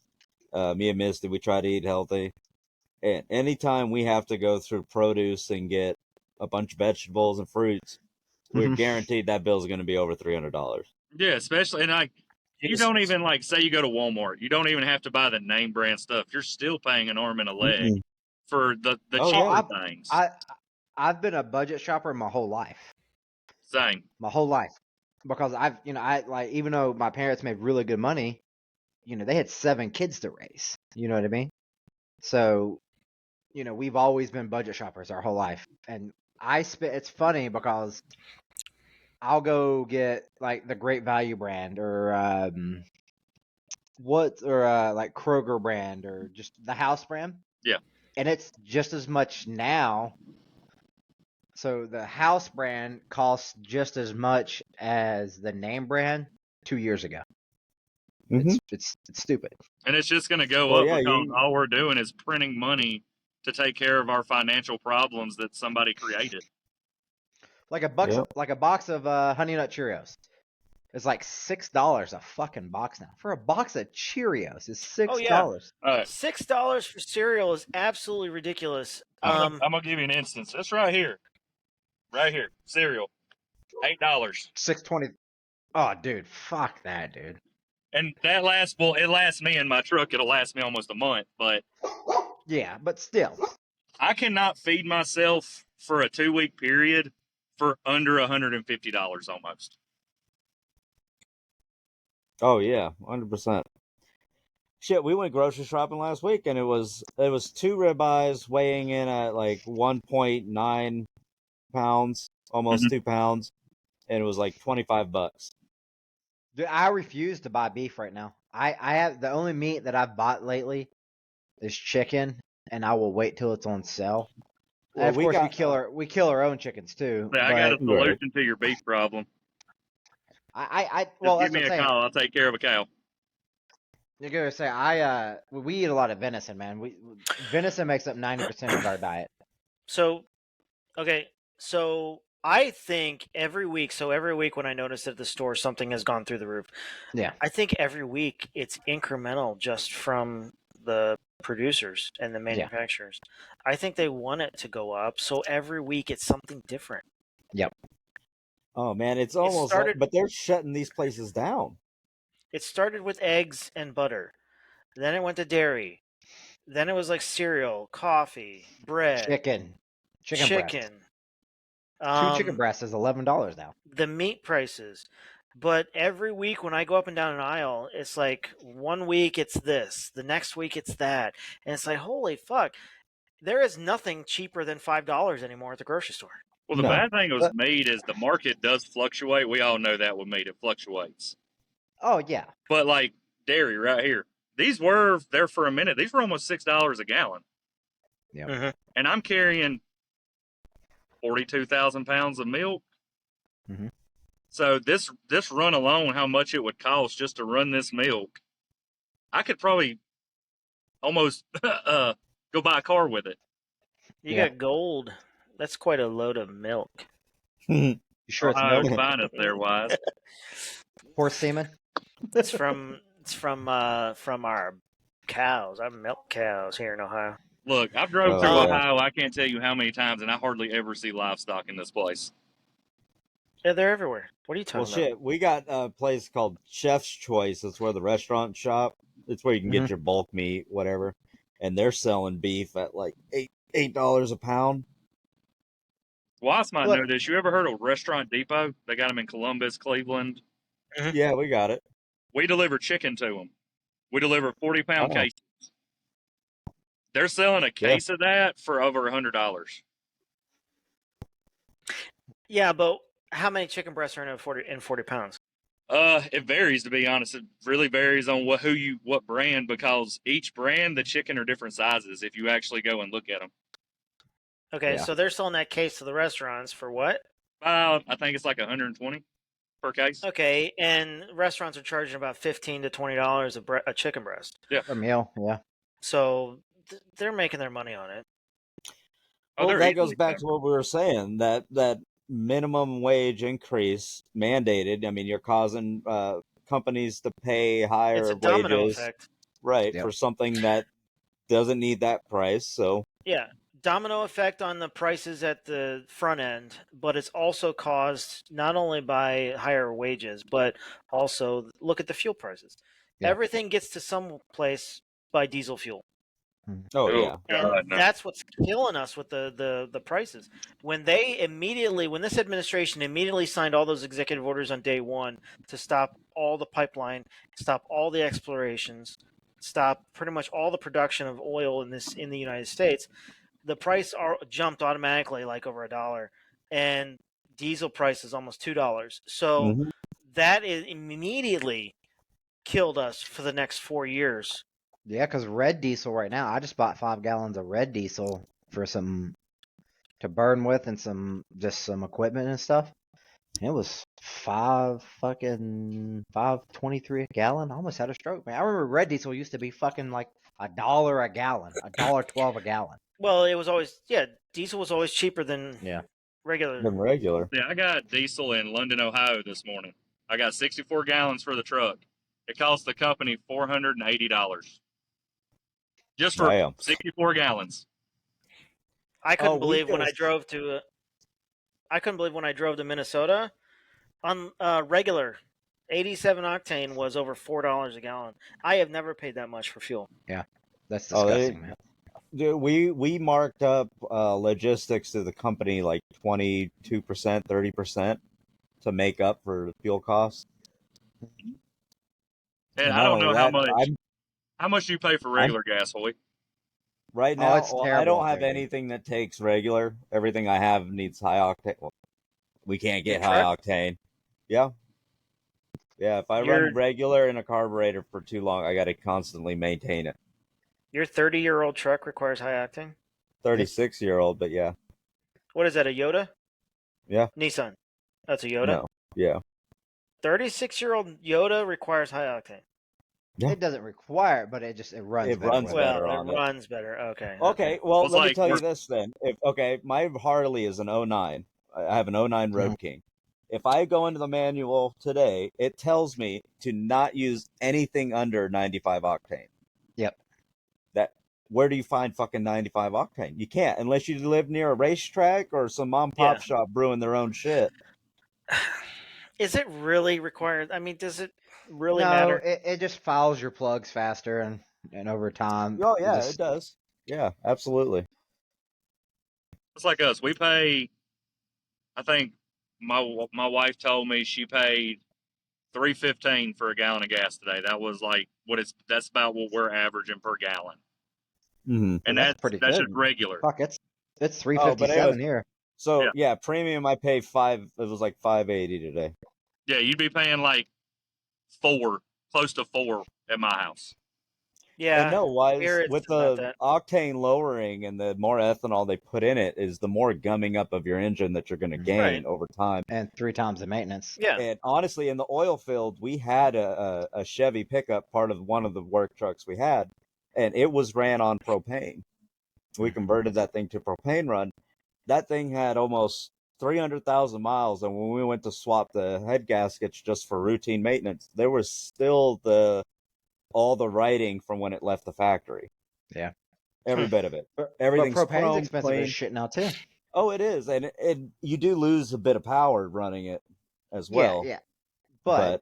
Me and Misty, we try to eat healthy. And anytime we have to go through produce and get a bunch of vegetables and fruits, we're guaranteed that bill's going to be over $300. Yeah, especially and like you don't even like say you go to Walmart. You don't even have to buy the name brand stuff. You're still paying an arm and a leg for the Oh, cheaper yeah. things. I've been a budget shopper my whole life. Same. My whole life. Because I like, even though my parents made really good money, they had 7 kids to raise. You know what I mean? So, we've always been budget shoppers our whole life. And it's funny because I'll go get like the Great Value brand or like Kroger brand or just the house brand. Yeah. And it's just as much now. So the house brand costs just as much as the name brand 2 years ago. Mhm. It's stupid. And it's just going to go Well, up yeah, because all we're doing is printing money to take care of our financial problems that somebody created. Like a Yep. box of Honey Nut Cheerios. It's like $6 a fucking box now. For a box of Cheerios is $6. Oh, yeah. All right. $6 for cereal is absolutely ridiculous. I'm gonna give you an instance. It's right here. Right here. Cereal. $8. $6.20. Oh, dude, fuck that, dude. And that it lasts me in my truck. It'll last me almost a month, but Yeah, but still. I cannot feed myself for a 2-week period for under $150 almost. Oh yeah, 100%. Shit, we went grocery shopping last week, and it was 2 ribeyes weighing in at like 1.9 pounds, almost 2 pounds, and it was like $25. Dude, I refuse to buy beef right now. I have the only meat that I've bought lately is chicken, and I will wait till it's on sale. Well, And of we course, got we kill our own chickens too. I got a But solution to your beef problem. well, Just that's give me what I'm a saying. call. I'll take care of a cow. You're gonna say we eat a lot of venison, man. Venison makes up 90% of our diet. So, okay. So I think every week when I notice at the store something has gone through the roof, Yeah. I think every week it's incremental just from the producers and the manufacturers. I think they want it to go up, so every week it's something different. Yep. Oh man, it's almost like, but they're shutting these places down. It started with eggs and butter. Then it went to dairy. Then it was like cereal, coffee, bread, Chicken breast. 2 chicken breasts is $11 now. The meat prices. But every week when I go up and down an aisle, it's like one week it's this, the next week it's that. And it's like, holy fuck. There is nothing cheaper than $5 anymore at the grocery store. Well, the No. bad thing with meat is the market does fluctuate. We all know that with meat, it fluctuates. Oh, yeah. But like dairy right here, these were there for a minute. These were almost $6 a gallon. Yeah. Mm-hmm. And I'm carrying 42,000 pounds of milk. Mm-hmm. So this run alone, how much it would cost just to run this milk, I could probably almost go buy a car with it. You got gold. That's quite a load of milk. You sure it's Ohio's milk? finest there, Wise. Horse semen? It's from our cows. Our milk cows here in Ohio. Look, I've drove Oh, through yeah. Ohio. I can't tell you how many times, and I hardly ever see livestock in this place. Yeah, they're everywhere. What are you Well, talking about? shit, we got a place called Chef's Choice. It's where the restaurant shop. It's where you can get your bulk meat, whatever. And they're selling beef at like $8 a pound. Wise might know this. You ever heard of Restaurant Depot? They got them in Columbus, Cleveland. Yeah, we got it. We deliver chicken to them. We deliver 40-pound cases. They're selling a case of that for over $100. Yeah, but how many chicken breasts are in 40 pounds? It varies, to be honest. It really varies on what brand, because each brand, the chicken are different sizes if you actually go and look at them. Okay, so they're selling that case to the restaurants for what? I think it's like $120 per case. Okay, and restaurants are charging about $15 to $20 a chicken breast. Yeah, a meal. Yeah. So they're making their money on it. Well, that goes back to what we were saying, that minimum wage increase mandated. I mean, you're causing companies to pay higher It's a domino wages, effect. right, for something that doesn't need that price. So yeah, domino effect on the prices at the front end, but it's also caused not only by higher wages, but also look at the fuel prices. Yeah. Everything gets to some place by diesel fuel. Oh yeah, and that's what's killing us with the prices. When this administration immediately signed all those executive orders on day one to stop all the pipeline, stop all the explorations, stop pretty much all the production of oil in the United States, the price jumped automatically like over $1, and diesel price is almost $2. So that is immediately killed us for the next 4 years. Yeah, because red diesel right now, I just bought 5 gallons of red diesel for some to burn with and some equipment and stuff. It was $5.23 a gallon. I almost had a stroke, man. I remember red diesel used to be fucking like $1 a gallon, $1.12 a gallon. Well, it was always diesel was always cheaper than Yeah. regular. Than regular. Yeah, I got diesel in London, Ohio this morning. I got 64 gallons for the truck. It cost the company $480 just for Damn. 64 gallons. I couldn't we believe when I just drove to. I couldn't believe when I drove to Minnesota on regular 87 octane was over $4 a gallon. I have never paid that much for fuel. That's Oh, disgusting, man. dude, we marked up logistics to the company like 22%, 30% to make up for the fuel costs. And And I not don't only know that, how much do you pay for I'm regular gas, Hoy? right Oh, now. it's Well, I terrible don't up have here, dude. anything that takes regular. Everything I have needs high octane. Well, we can't Your get high truck? octane. Yeah, yeah. If I Your run regular in a carburetor for too long, I got to constantly maintain it. your 30-year-old truck requires high octane. 36-year-old, but yeah, What is that? A Yoda? yeah, Nissan. That's a Yoda. no, yeah. 36-year-old Yoda requires high octane. Yeah. It doesn't require it, but it runs It better runs with better Well, it on it. runs better. Okay. Okay, well, It's let me like tell you this then. My Harley is an '09. I have an '09 Road King. If I go into the manual today, it tells me to not use anything under 95 octane. Yep. Where do you find fucking 95 octane? You can't unless you live near a racetrack or some mom and pop Yeah. shop brewing their own shit. Is it really required? I mean, does it really No, matter? it just fouls your plugs faster and over time. Oh it yeah, just it does. Yeah, absolutely. it's like us. We pay. I think my wife told me she paid $3.15 for a gallon of gas today. That was like that's about what we're averaging per gallon, Mm-hmm. and that's pretty that's good. just regular. Fuck, it's Oh, but anyway, 357 here. so Yeah. yeah, premium I pay five. It was like 580 today. Yeah, you'd be paying like close to 4 at my house. Yeah. And no, wise Here it's with not the that. octane lowering and the more ethanol they put in it is the more gumming up of your engine that you're going to Mhm. gain Right. over time. And 3 times the maintenance. Yeah. And honestly, in the oil field, we had a Chevy pickup, part of one of the work trucks we had, and it was ran on propane. We converted that thing to propane run. That thing had almost 300,000 miles, and when we went to swap the head gaskets just for routine maintenance, there was still all the writing from when it left the factory. Yeah. Every bit of it. But Everything's propane's chrome expensive clean. as shit now too. Oh, it is, and you do lose a bit of power running it as well. Yeah. But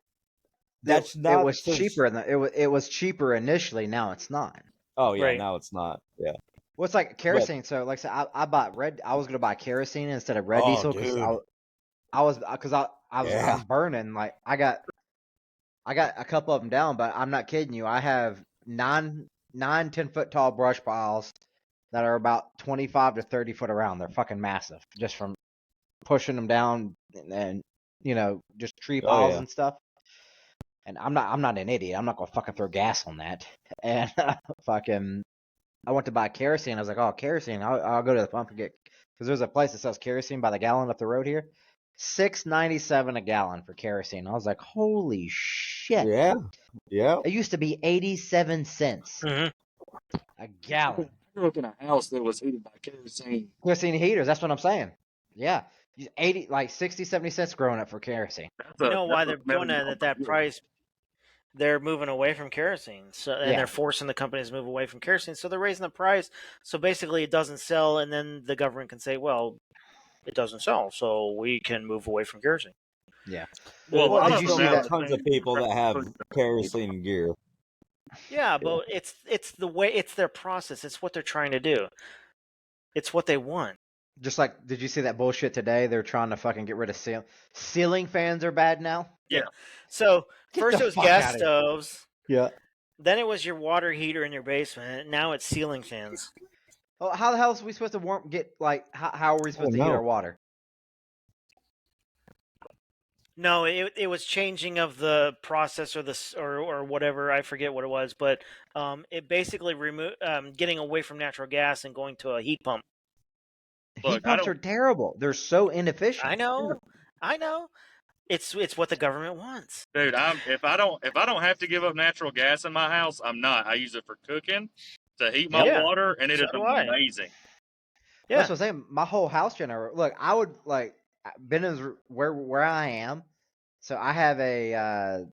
that's it not. was cheaper it was cheaper initially, now it's not. Oh yeah, Right. now it's not. Yeah. Well, it's like kerosene. So, like I said, I bought red. I was gonna buy kerosene instead of red Oh, diesel because dude. I was burning. Like I got a couple of them down, but I'm not kidding you. I have 10 foot tall brush piles that are about 25 to 30 foot around. They're fucking massive, just from pushing them down and just tree Oh, piles yeah. and stuff. And I'm not an idiot. I'm not gonna fucking throw gas on that. And I went to buy kerosene. I was like, oh, kerosene. I'll go to the pump and get, because there's a place that sells kerosene by the gallon up the road here. $6.97 a gallon for kerosene. I was like, holy shit. Yeah. Yeah. It used to be 87 cents Mhm. a gallon. I grew up in a house that was heated by kerosene. Kerosene heaters. That's what I'm saying. Yeah. 60, 70 cents growing up for kerosene. You know why they're doing that at that price? They're moving away from kerosene, and Yeah. they're forcing the companies to move away from kerosene. So they're raising the price. So basically, it doesn't sell, and then the government can say, "Well, it doesn't sell, so we can move away from kerosene." Yeah. Well, Well, I did don't you know see now. that? Tons of people that have kerosene gear. Yeah, but it's the way, it's their process. It's what they're trying to do. It's what they want. Just like, did you see that bullshit today? They're trying to fucking get rid of ceiling fans are bad now. Yeah. So Get first the it was fuck gas outta here. stoves. Yeah. Then it was your water heater in your basement. Now it's ceiling fans. Oh, how the hell is we supposed to how are we supposed to heat no. our water? No, it was changing of the process or whatever, I forget what it was, but it basically getting away from natural gas and going to a heat pump. Heat pumps are terrible. They're so inefficient. I know, I know. It's what the government wants. Dude, if I don't have to give up natural gas in my house, I'm not. I use it for cooking, to heat my Yeah. water, and it So is do I. amazing. Yeah. That's what I'm saying. My whole house generator. Look, I would like Benton's where I am. So I have a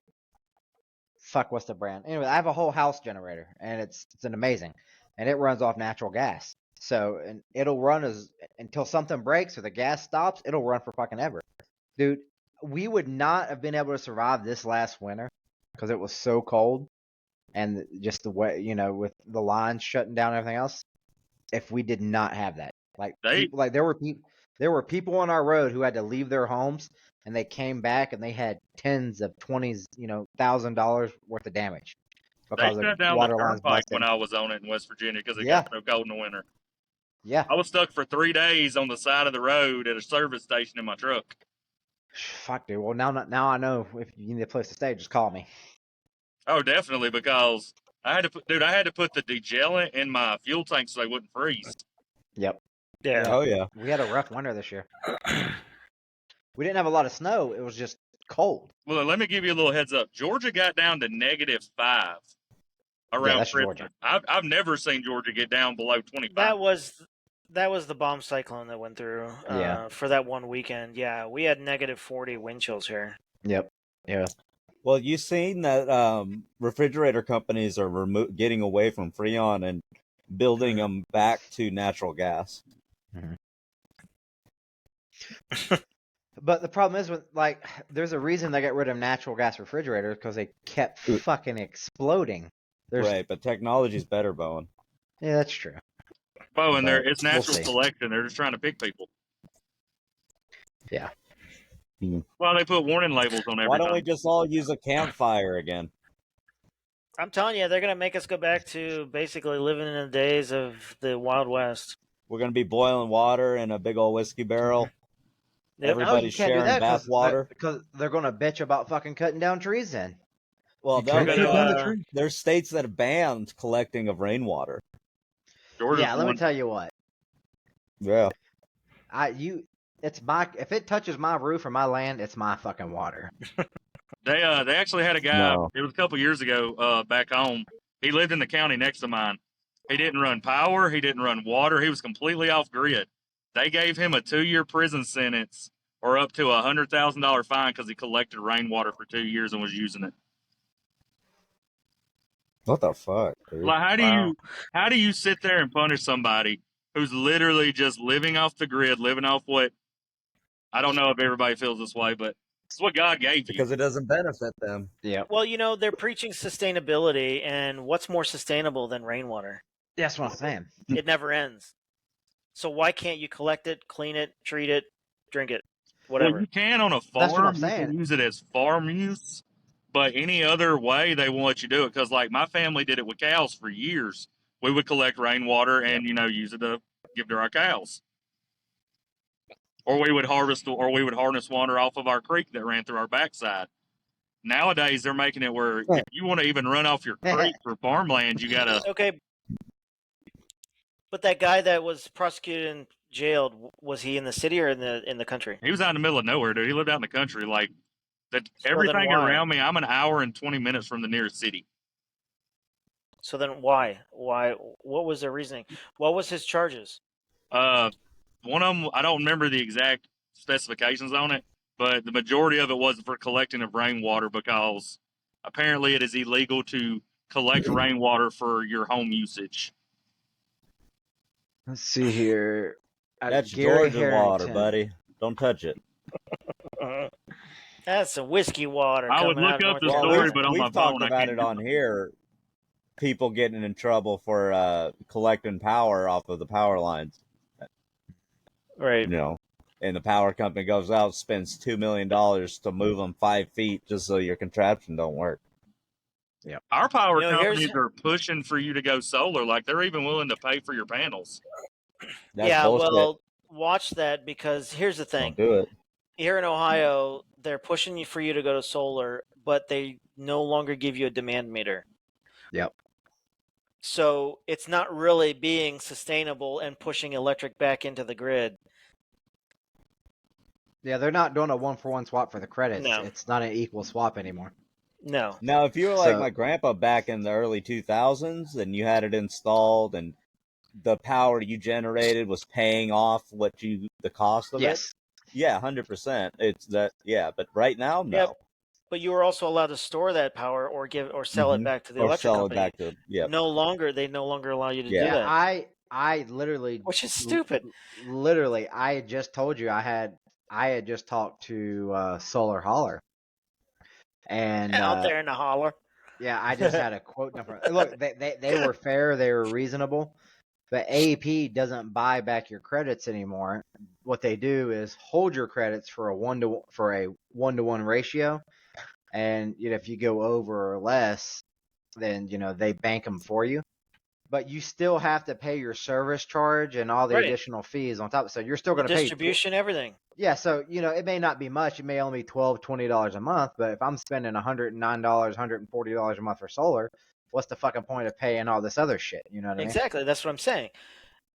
fuck. What's the brand? Anyway, I have a whole house generator, and it's an amazing, and it runs off natural gas. So and it'll run as until something breaks or the gas stops. It'll run for fucking ever, dude. We would not have been able to survive this last winter because it was so cold and just the way with the lines shutting down and everything else. If we did not have that. Like They people, like there were people on our road who had to leave their homes, and they came back and they had tens of twenties, $1,000 worth of damage they because of shut down the water lines turnpike when busting. I was on it in West Virginia because it Yeah, got so cold in the winter. yeah. I was stuck for 3 days on the side of the road at a service station in my truck. Fuck, dude. Well, now I know if you need a place to stay, just call me. Oh, definitely, because I had to put the degellant in my fuel tank so they wouldn't freeze. Yep. Yeah. Oh yeah. We had a rough winter this year. We didn't have a lot of snow. It was just cold. Well, let me give you a little heads up. Georgia got down to -5 around that's Christmas. Georgia. I've never seen Georgia get down below 25. That was the bomb cyclone that went through Yeah. for that one weekend. Yeah, we had -40 wind chills here. Yep. Yeah. Well, you seen that refrigerator companies are getting away from Freon and building them back to natural gas. But the problem is with there's a reason they got rid of natural gas refrigerators because they kept fucking exploding. Right, but technology's better, Bowen. Yeah, that's true. Oh, and But it's we'll natural see. selection. They're just trying to pick people. Yeah. Well, they put warning labels on everything. Why don't we just all use a campfire again? I'm telling you, they're gonna make us go back to basically living in the days of the Wild West. We're gonna be boiling water in a big old whiskey barrel. Yep. Everybody's No, you can't do sharing that bath water. because they're gonna bitch about fucking cutting down trees. Then Well, You can't We're cut down the gonna, tree. there's states that have banned collecting of rainwater. Georgia's yeah, let me one. tell you what. Yeah. If it touches my roof or my land, it's my fucking water. They actually had a guy. No. It was a couple years ago. Back home, he lived in the county next to mine. He didn't run power. He didn't run water. He was completely off grid. They gave him a 2-year prison sentence or up to $100,000 fine because he collected rainwater for 2 years and was using it. What the fuck, dude? Like, Wow. how do you sit there and punish somebody who's literally just living off the grid, living off what? I don't know if everybody feels this way, but it's what God gave you. Because it doesn't benefit them. Yeah, well, they're preaching sustainability, and what's more sustainable than rainwater? that's what I'm saying. It never ends. So why can't you collect it, clean it, treat it, drink it, whatever? Well, you can on a That's what I'm farm. You saying. can use it as farm use, but any other way they won't let you do it. Because like my family did it with cows for years. We would collect rainwater and use it to give to our cows, or we would harvest water off of our creek that ran through our backside. Nowadays, they're making it where if you want to even run off your creek for farmland, you gotta. Okay, but that guy that was prosecuted and jailed, was he in the city or in the country? He was out in the middle of nowhere, dude. He lived out in the country. Like that, then everything why? around me. I'm an hour and 20 minutes from the nearest city. So then why? Why? What was their reasoning? What was his charges? One of them, I don't remember the exact specifications on it, but the majority of it was for collecting of rainwater because apparently it is illegal to collect rainwater for your home usage. Let's see here. That's Gary Georgia water, Harrington. buddy. Don't touch it. That's some whiskey water. I would coming look out of up the North story, Carolina. but on we've my talked phone, I about can't it do on here. People getting in trouble for collecting power off of the power lines. Right. And the power company goes out, spends $2 million to move them 5 feet just so your contraption don't work. Our power here's- companies are pushing for you to go solar. Like they're even willing to pay for your panels. That's bullshit. well, watch that because here's the thing. Don't do it. Here in Ohio, they're pushing for you to go to solar, but they no longer give you a demand meter. Yep. So it's not really being sustainable and pushing electric back into the grid. Yeah, they're not doing a 1-for-1 swap for the credits. No. It's not an equal swap anymore. No. Now, if you were like So my grandpa back in the early 2000s and you had it installed and the power you generated was paying off the cost of it, yes, yeah, 100%. It's that, yeah. But right now, Yep. no. But you were also allowed to store that power or sell it back to the Or electric sell it company. back to, yeah. They no longer allow you to do Yeah. yeah. that, I literally, which is stupid. literally, I had just told you I had just talked to Solar Holler, and Out there in the holler. yeah, I just had a quote number. Look, they were fair, they were reasonable, but AEP doesn't buy back your credits anymore. What they do is hold your credits for a 1-to-1 ratio, and if you go over or less, then they bank them for you. But you still have to pay your service charge and all the Right. additional fees on top. So you're still The going to pay distribution, everything. Yeah, so it may not be much. It may only be $12-$20 a month. But if I'm spending $109, $140 a month for solar, what's the fucking point of paying all this other shit? You know what I mean? Exactly. That's what I'm saying.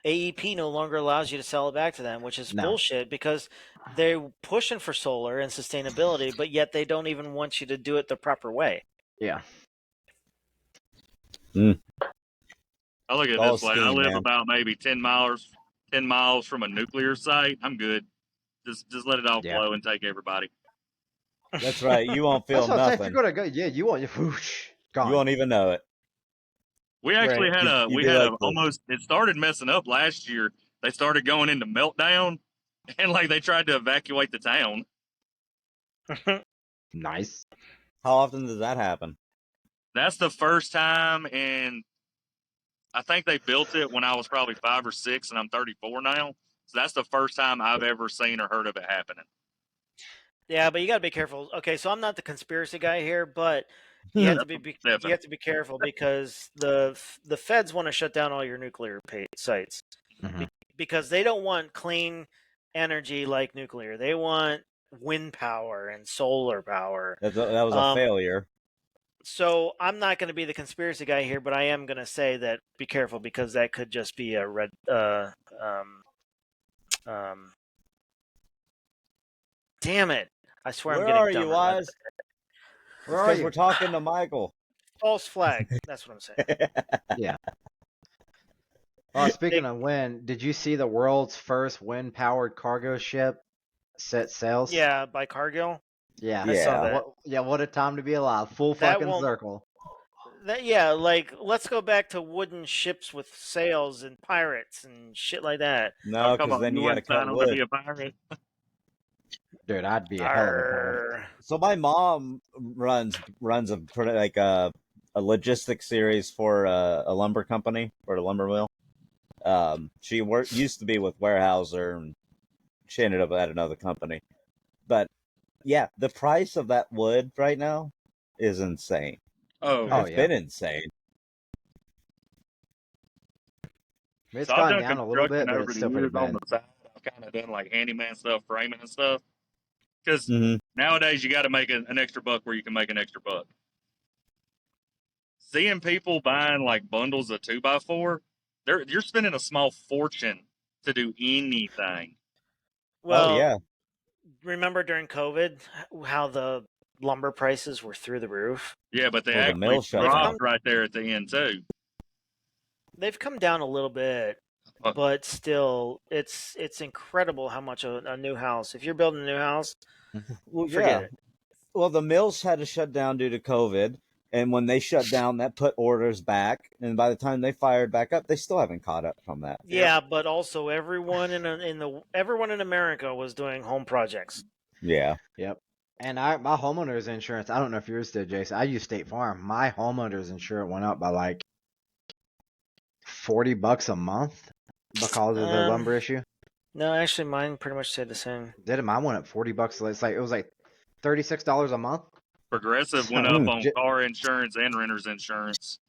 AEP no longer allows you to sell it back to them, which is No. bullshit because they're pushing for solar and sustainability, but yet they don't even want you to do it the proper way. Yeah. I look at it All this way. I steam, live man. about maybe 10 miles from a nuclear site. I'm good. Just let it all Yeah. flow and take everybody. That's right. You won't feel That's what I'm saying. If nothing. you're gonna go, yeah, you want whoosh, gone. You won't even know it. We actually Right. had You'd be like the- almost, it started messing up last year. They started going into meltdown and like they tried to evacuate the town. Nice. How often does that happen? That's the first time, and I think they built it when I was probably 5 or 6, and I'm 34 now. So that's the first time I've ever seen or heard of it happening. Yeah, but you got to be careful. Okay, so I'm not the conspiracy guy here, but you have to be you have to be careful because the feds want to shut down all your nuclear sites Mhm. because they don't want clean energy like nuclear. They want wind power and solar power. That was a failure. So I'm not going to be the conspiracy guy here, but I am going to say that be careful because that could just be a red. Damn it! I swear Where I'm getting are you, dumber. Wise? Where are Because you? we're talking to Michael. False flag. That's what I'm saying. Yeah. Speaking of wind, did you see the world's first wind-powered cargo ship set sails? Yeah, by Cargill. Yeah. I saw Yeah. that. What a time to be alive. Full That fucking won't- circle. Like let's go back to wooden ships with sails and pirates and shit like that. No, Come because on, then you got to wouldn't sign cut on wood. to be a pirate. Dude, I'd be a hell of a pirate. Arr. So my mom runs a logistics series for a lumber company or a lumber mill. She used to be with Weyerhaeuser, and she ended up at another company. But yeah, the price of that wood right now is insane. Oh, It's been insane. It's so I've gone done down a little bit, construction but over it's the still pretty years on bad. the side. I've kind of done like handyman stuff, framing and stuff. Because Mm-hmm. nowadays you got to make an extra buck where you can make an extra buck. Seeing people buying like bundles of 2x4, you're spending a small fortune to do anything. Well, yeah. remember during COVID how the lumber prices were through the roof? Yeah, but they Well, the actually mill shut dropped down. right there at the end too. They've come down a little bit, but still, it's incredible how much a new house. If you're building a new house, Well, forget yeah. it. Well, the mills had to shut down due to COVID, and when they shut down, that put orders back. And by the time they fired back up, they still haven't caught up from that. Yeah, but also everyone everyone in America was doing home projects. Yeah. Yep. And my homeowner's insurance, I don't know if yours did, Jason. I use State Farm. My homeowner's insurance went up by like $40 a month because of the lumber issue. No, actually, mine pretty much stayed the same. Did it? Mine went up $40. It was like $36 a month. Progressive went up on car insurance and renter's insurance.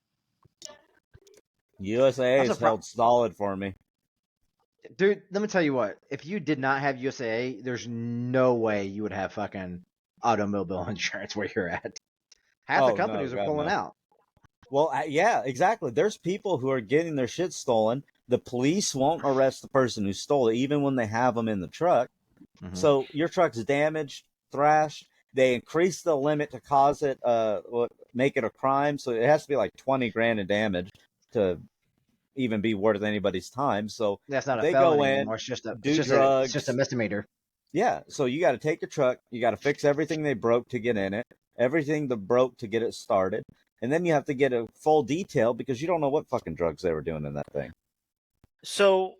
USAA has held solid for me. Dude, let me tell you what. If you did not have USAA, there's no way you would have fucking automobile insurance where you're at. Half the companies are pulling out. Well, yeah, exactly. There's people who are getting their shit stolen. The police won't arrest the person who stole it, even when they have them in the truck. Mhm. So your truck's damaged, thrashed. They increase the limit to cause it, make it a crime. So it has to be like 20 grand in damage to even be worth anybody's time. So That's not a they go felony in, anymore. It's just a do it's just a drugs. misdemeanor. Yeah. So you got to take your truck. You got to fix everything they broke to get in it, everything that broke to get it started. And then you have to get a full detail because you don't know what fucking drugs they were doing in that thing. So,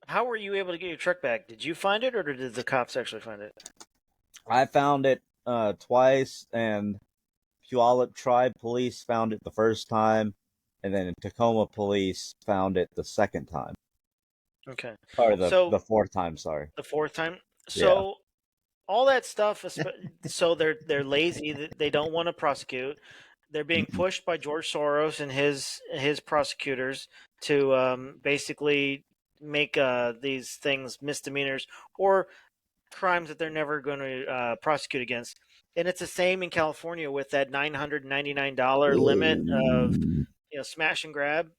how were you able to get your truck back? Did you find it, or did the cops actually find it? I found it twice, and Puyallup Tribe Police found it the first time, and then Tacoma Police found it the second time, Okay. or So the fourth time. Sorry. the fourth time. Yeah. So all that stuff. So they're lazy. They don't want to prosecute. They're being Mm-mm. pushed by George Soros and his prosecutors to basically make these things misdemeanors or crimes that they're never going to prosecute against. And it's the same in California with that $999 limit of smash and grab.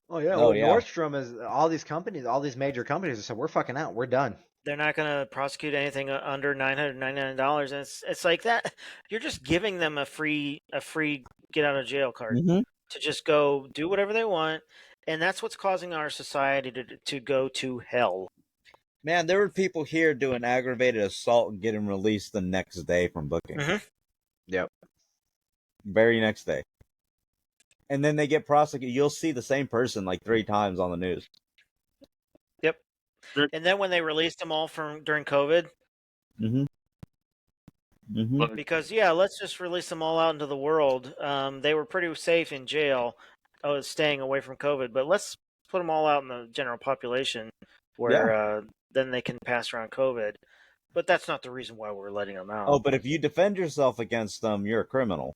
Oh yeah, Oh well yeah. Nordstrom is all these companies, all these major companies have said we're fucking out, we're done. They're not going to prosecute anything under $999, and it's like that. You're just giving them a free get out of jail card Mm-hmm. to just go do whatever they want, and that's what's causing our society to go to hell. Man, there were people here doing aggravated assault and getting released the next day from booking. Mm-hmm. Yep. Very next day. And then they get prosecuted. You'll see the same person like 3 times on the news. Yep. There- And then when they released them all from during COVID, Mm-hmm. Mm-hmm. Look, because let's just release them all out into the world. They were pretty safe in jail, staying away from COVID, but let's put them all out in the general population, where then they can pass around COVID. But that's not the reason why we're letting them out. Oh, but if you defend yourself against them, you're a criminal.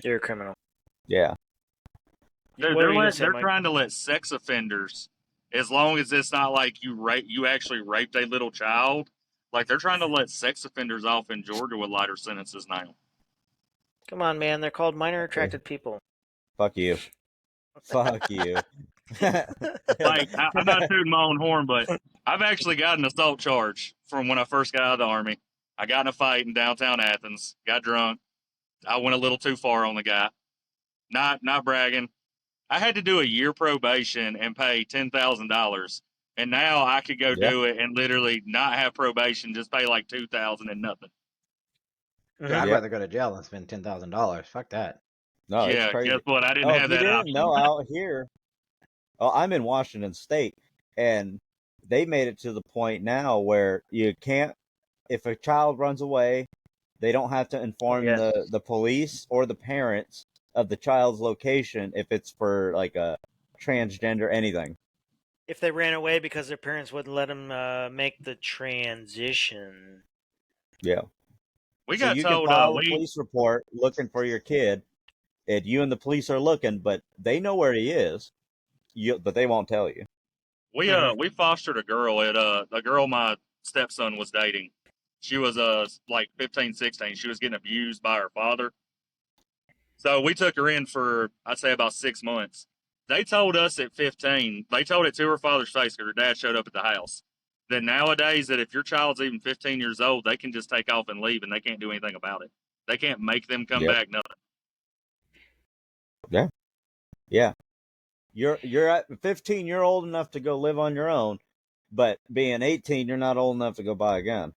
You're a criminal. Yeah. They're What were you gonna say, they're Mike? trying to let sex offenders, as long as it's not like you actually raped a little child. Like they're trying to let sex offenders off in Georgia with lighter sentences now. Come on, man. They're called minor attracted people. Fuck you. Fuck you. Like I'm not tooting my own horn, but I've actually got an assault charge from when I first got out of the army. I got in a fight in downtown Athens, got drunk. I went a little too far on the guy. Not bragging. I had to do a year probation and pay $10,000, and now I could go Yeah. do it and literally not have probation, just pay like $2,000 and nothing. Yeah, I'd Yeah. rather go to jail than spend $10,000. Fuck that. No, it's Yeah, crazy. guess what? I didn't Oh, have if you that didn't option. know, out here, I'm in Washington State, and they made it to the point now where you can't, if a child runs away, they don't have to inform Yeah. the police or the parents of the child's location if it's for like a transgender anything. If they ran away because their parents wouldn't let them make the transition. Yeah. We So got you can told file a police report looking for your kid, and you and the police are looking, but they know where he is, but they won't tell you. we fostered a girl at a girl my stepson was dating. She was like 15, 16. She was getting abused by her father. So we took her in for I'd say about 6 months. They told us at 15, they told it to her father's face because her dad showed up at the house. That nowadays that if your child's even 15 years old, they can just take off and leave and they can't do anything about it. They can't make them come Yep. back, nothing. Yeah. You're at 15, you're old enough to go live on your own, but being 18, you're not old enough to go buy a gun.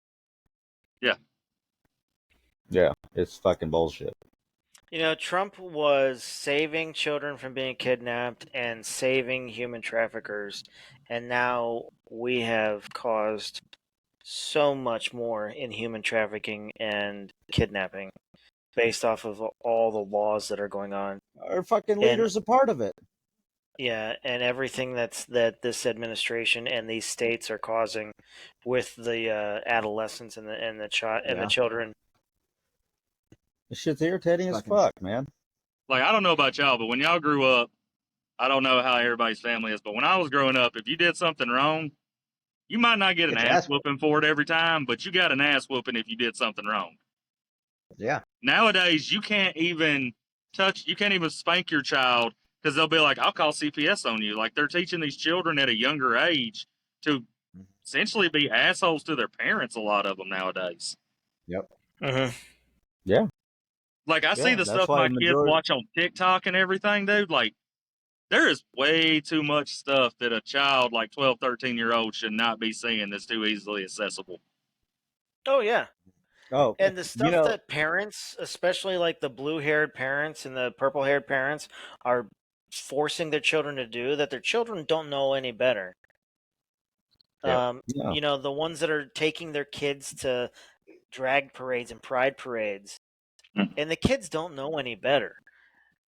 Yeah. Yeah, it's fucking bullshit. Trump was saving children from being kidnapped and saving human traffickers, and now we have caused so much more in human trafficking and kidnapping based off of all the laws that are going on. Our fucking leader's a part of it. Yeah, and everything that this administration and these states are causing with the adolescents and the children. This shit's irritating as fuck, man. Like, I don't know about y'all, but when y'all grew up, I don't know how everybody's family is, but when I was growing up, if you did something wrong, you might not get an Get your ass ass whooping for it every time, but you got an ass whooping if you did something wrong. Yeah. Nowadays, you can't even spank your child because they'll be like, I'll call CPS on you. Like, they're teaching these children at a younger age to essentially be assholes to their parents. A lot of them nowadays. Yep. Mm-hmm. Yeah, Like I see yeah. the That's stuff why my kids majority. watch on TikTok and everything, dude. Like there is way too much stuff that a child like 12, 13-year old should not be seeing that's too easily accessible. Oh yeah. Oh, And the you stuff know, that parents, especially like the blue-haired parents and the purple-haired parents, are forcing their children to do, that their children don't know any better. Yep. yeah, The ones that are taking their kids to drag parades and pride parades, Mm. and the kids don't know any better.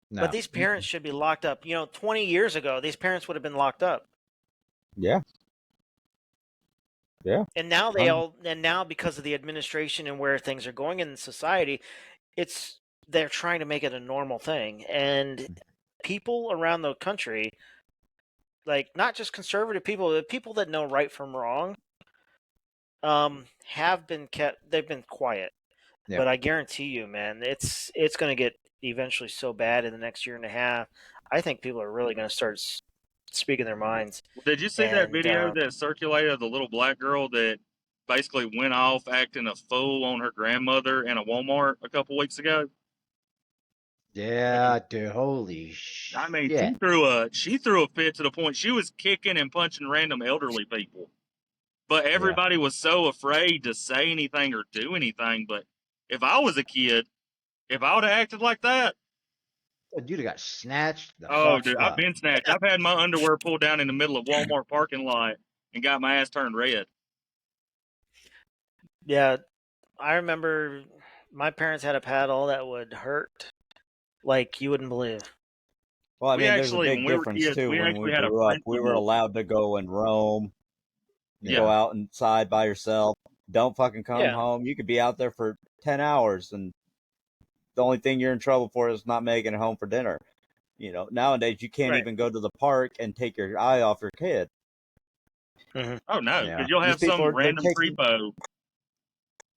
But No. these parents should be locked up. 20 years ago, these parents would have been locked up. yeah, yeah. And now Um, because of the administration and where things are going in society, they're trying to make it a normal thing. And people around the country, like not just conservative people, but people that know right from wrong, they've been quiet. Yep. But I guarantee you, man, it's going to get eventually so bad in the next year and a half. I think people are really going to start speaking their minds. Did you see that And video that circulated of the little black girl that basically went off acting a fool on her grandmother in a Walmart a couple weeks ago? Yeah, dude. Holy I mean, shit. she threw a fit to the point she was kicking and punching random elderly people. But Yeah. everybody was so afraid to say anything or do anything. But if I was a kid, if I would have acted like that, Dude got snatched the oh, fuck dude, I've up. been snatched. I've had my underwear pulled down in the middle of Walmart parking lot and got my ass turned red. yeah, I remember my parents had a paddle that would hurt like you wouldn't believe. well, I We mean, there's a actually, when big we were difference kids, too. we When we actually had a grew up, we were principal. allowed to go and roam, Yeah. go out inside by yourself. Don't fucking come Yeah. home. You could be out there for 10 hours, and the only thing you're in trouble for is not making it home for dinner. Nowadays you can't Right. even go to the park and take your eye off your kid. Mm-hmm. Oh no, Yeah. because you'll These have people some they're random taking, creepo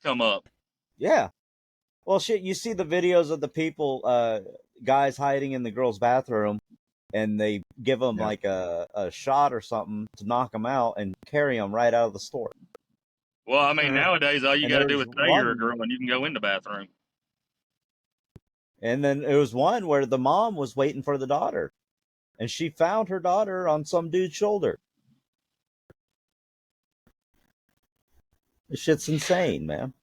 come up. yeah. Well, shit, you see the videos of the people, guys hiding in the girls' bathroom, and they give them Yeah. like a shot or something to knock them out and carry them right out of the store. Well, I mean, Mhm. nowadays all you And got to do there's is say you're a one, girl and you can go in the bathroom. and then there was one where the mom was waiting for the daughter, and she found her daughter on some dude's shoulder. This shit's insane, man.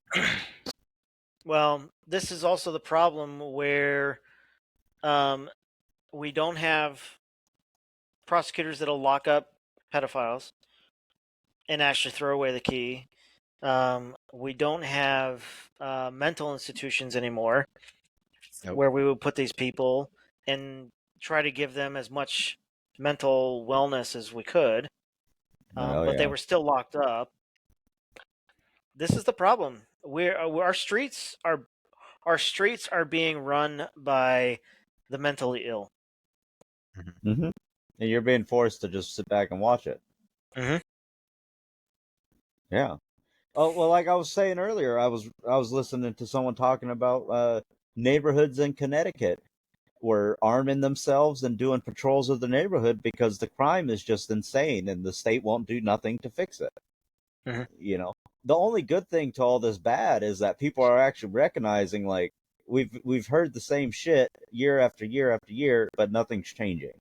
Well, this is also the problem where we don't have prosecutors that'll lock up pedophiles and actually throw away the key. We don't have mental institutions anymore Nope. where we would put these people and try to give them as much mental wellness as we could, Oh, but they yeah. were still locked up. This is the problem. Our streets are being run by the mentally ill. Mm-hmm. And you're being forced to just sit back and watch it. Mhm. Yeah. Oh well, like I was saying earlier, I was listening to someone talking about neighborhoods in Connecticut were arming themselves and doing patrols of the neighborhood because the crime is just insane and the state won't do nothing to fix it. Mhm. The only good thing to all this bad is that people are actually recognizing, like, we've heard the same shit year after year after year, but nothing's changing.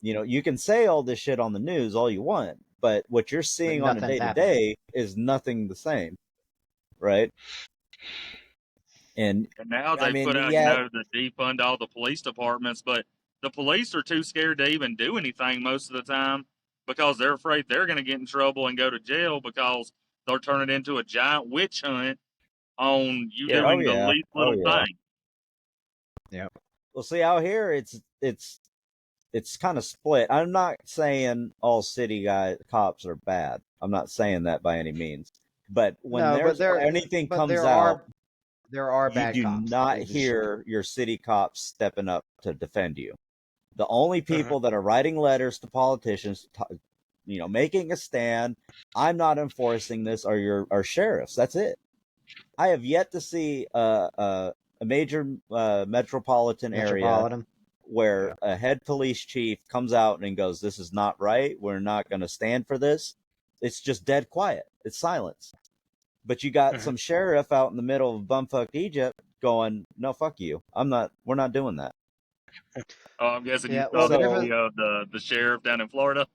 You can say all this shit on the news all you want, but what you're But seeing on a nothing's day to happening. day is nothing the same, right? And And now I they mean, put out, yeah, to defund all the police departments, but the police are too scared to even do anything most of the time because they're afraid they're going to get in trouble and go to jail because they'll turn it into a giant witch hunt on you Yeah. oh doing the yeah, least oh little yeah. thing. Yep. Well, see, out here it's kind of split. I'm not saying all city cops are bad. I'm not saying that by any means. But when No, but anything but comes out, there are you bad do cops. not They just hear your city cops stepping up to defend you. The only Mhm. people that are writing letters to politicians, making a stand, I'm not enforcing this, are sheriffs. That's it. I have yet to see a major metropolitan area metropolitan. where Yeah. a head police chief comes out and goes, "This is not right. We're not going to stand for this." It's just dead quiet. It's silence. But you got some sheriff out in the middle of bumfuck Egypt going, "No, fuck you. We're not doing that." Oh, I'm guessing you Yeah, saw well, the the So, difference. video of the sheriff down in Florida.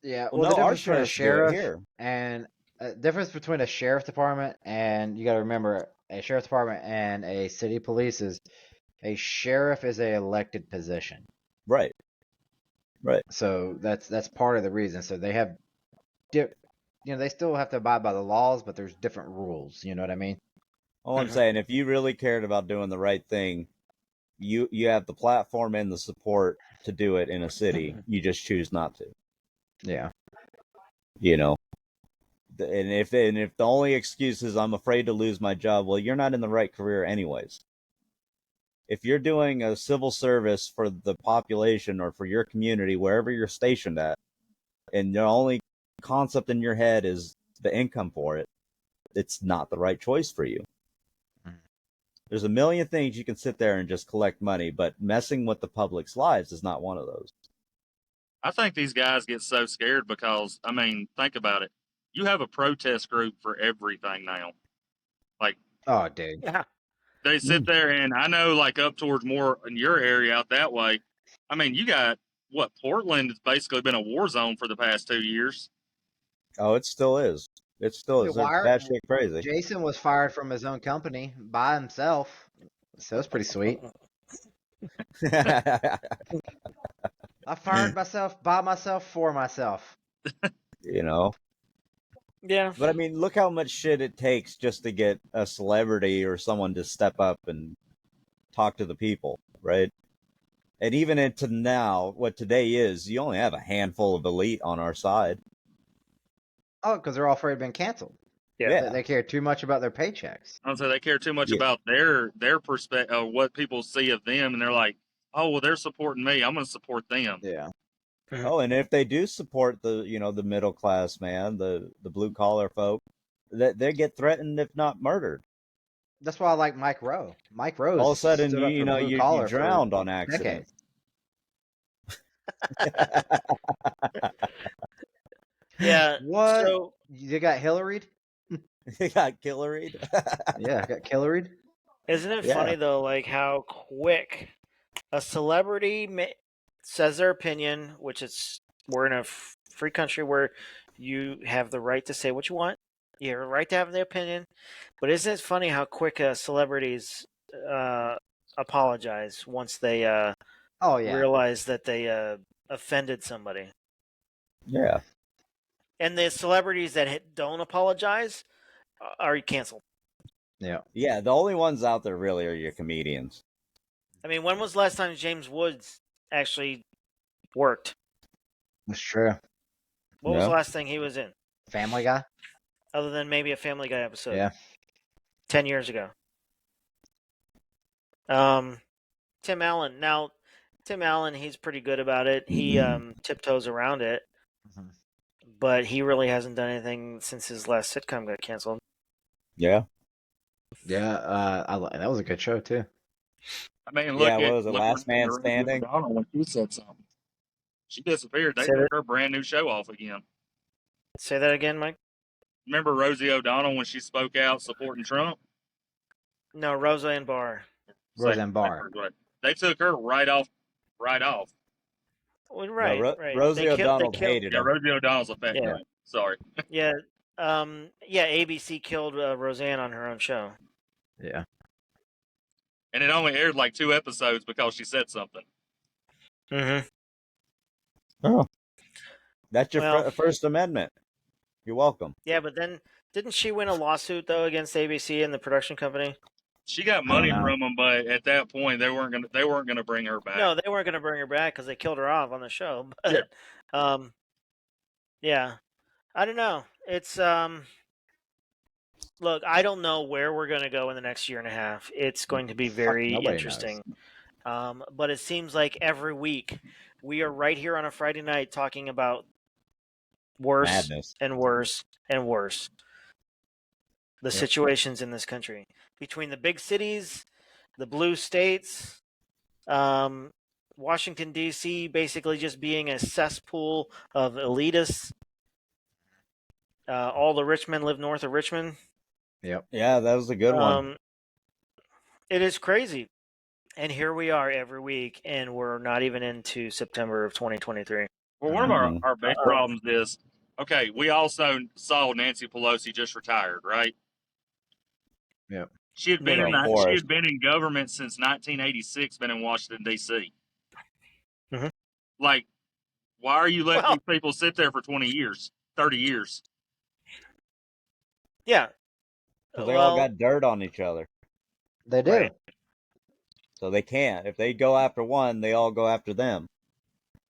Yeah, well, well, the no, our difference between a sheriffs do it sheriff here. and difference between a sheriff department and you got to remember a sheriff department and a city police is a sheriff is a elected position. Right. Right. So that's part of the reason. So they have, they still have to abide by the laws, but there's different rules. You know what I mean? All I'm saying, if you really cared about doing the right thing, you have the platform and the support to do it in a city. You just choose not to. Yeah. You know. And if the only excuse is I'm afraid to lose my job, well, you're not in the right career anyways. If you're doing a civil service for the population or for your community, wherever you're stationed at, and the only concept in your head is the income for it, it's not the right choice for you. There's a million things you can sit there and just collect money, but messing with the public's lives is not one of those. I think these guys get so scared because, I mean, think about it. You have a protest group for everything now. Like, Oh, dude. Yeah. they sit there, and I know, like, up towards more in your area out that way. I mean, you got what, Portland has basically been a war zone for the past 2 years. Oh, it still is. It still is. They're Wire batshit crazy. Jason was fired from his own company by himself, so it's pretty sweet. I fired myself by myself for myself. You know. Yeah. But I mean, look how much shit it takes just to get a celebrity or someone to step up and talk to the people, right? And even into now, what today is, you only have a handful of elite on our side. Oh, because they're all afraid of being canceled. Yeah. They care too much about their paychecks. I don't say they care too much Yeah. about their perspective, what people see of them, and they're like, oh, well, they're supporting me. I'm going to support them. Yeah. Oh, and if they do support the middle class man, the blue collar folk, that they get threatened if not murdered. That's why I like Mike Rowe. Mike Rowe All of a sudden, stood up for blue you collar for drowned on accident. decades. Yeah. What? So You got Hillaried? He got killeried. Yeah, got Killaried. isn't it Yeah. funny though, like how quick a celebrity says their opinion, which is we're in a free country where you have the right to say what you want. You have the right to have the opinion. But isn't it funny how quick celebrities apologize once they Oh yeah. realize that they offended somebody? Yeah. And the celebrities that don't apologize are canceled. Yeah. Yeah, the only ones out there really are your comedians. I mean, when was the last time James Woods actually worked? That's true. What was Yeah. the last thing he was in? Family Guy? Other than maybe a Family Guy episode. Yeah. 10 years ago. Tim Allen. Now, Tim Allen, he's pretty good about it. He tiptoes around it, Mhm. but he really hasn't done anything since his last sitcom got canceled. Yeah. Yeah, that was a good show too. I mean, Yeah, what was it, look Last what Man happened to Rosie Standing? O'Donnell when she said something. She disappeared. They Say took that, her brand new show off again. say that again, Mike? Remember Rosie O'Donnell when she spoke out supporting Trump? No, Roseanne Barr. Roseanne Barr. They took her right off. Right off. Well, No, right, right. Rosie They O'Donnell killed. hated Yeah, him. Rosie O'Donnell's a fat Yeah. guy. Sorry. Yeah, yeah. ABC killed Roseanne on her own show. Yeah. And it only aired like 2 episodes because she said something. Mm-hmm. Oh. That's your Well, First Amendment. You're welcome. yeah, but then didn't she win a lawsuit though against ABC and the production company? She got I don't money know. from them, but at that point they weren't gonna bring her back. No, they weren't going to bring her back because they killed her off on the show. But yeah, I don't know. It's look, I don't know where we're going to go in the next year and a half. It's going to be very nobody interesting. But it seems like every week we are right here on a Friday night talking about worse Madness. and worse and worse. The situations in this country between the big cities, the blue states, Washington D.C. basically just being a cesspool of elitists. All the rich men live north of Richmond. Yep. Yeah, that was a good one. It is crazy. And here we are every week, and we're not even into September of 2023. Well, one of Mhm. our big problems is, okay, we also saw Nancy Pelosi just retired, right? Yep. She had been Maybe. Of course. she had been in government since 1986, been in Washington D.C. Mhm. Like, why are you letting Well, these people sit there for 20 years, 30 years? yeah. Because they all got dirt on each other. They do. Right. So they can't. If they go after one, they all go after them.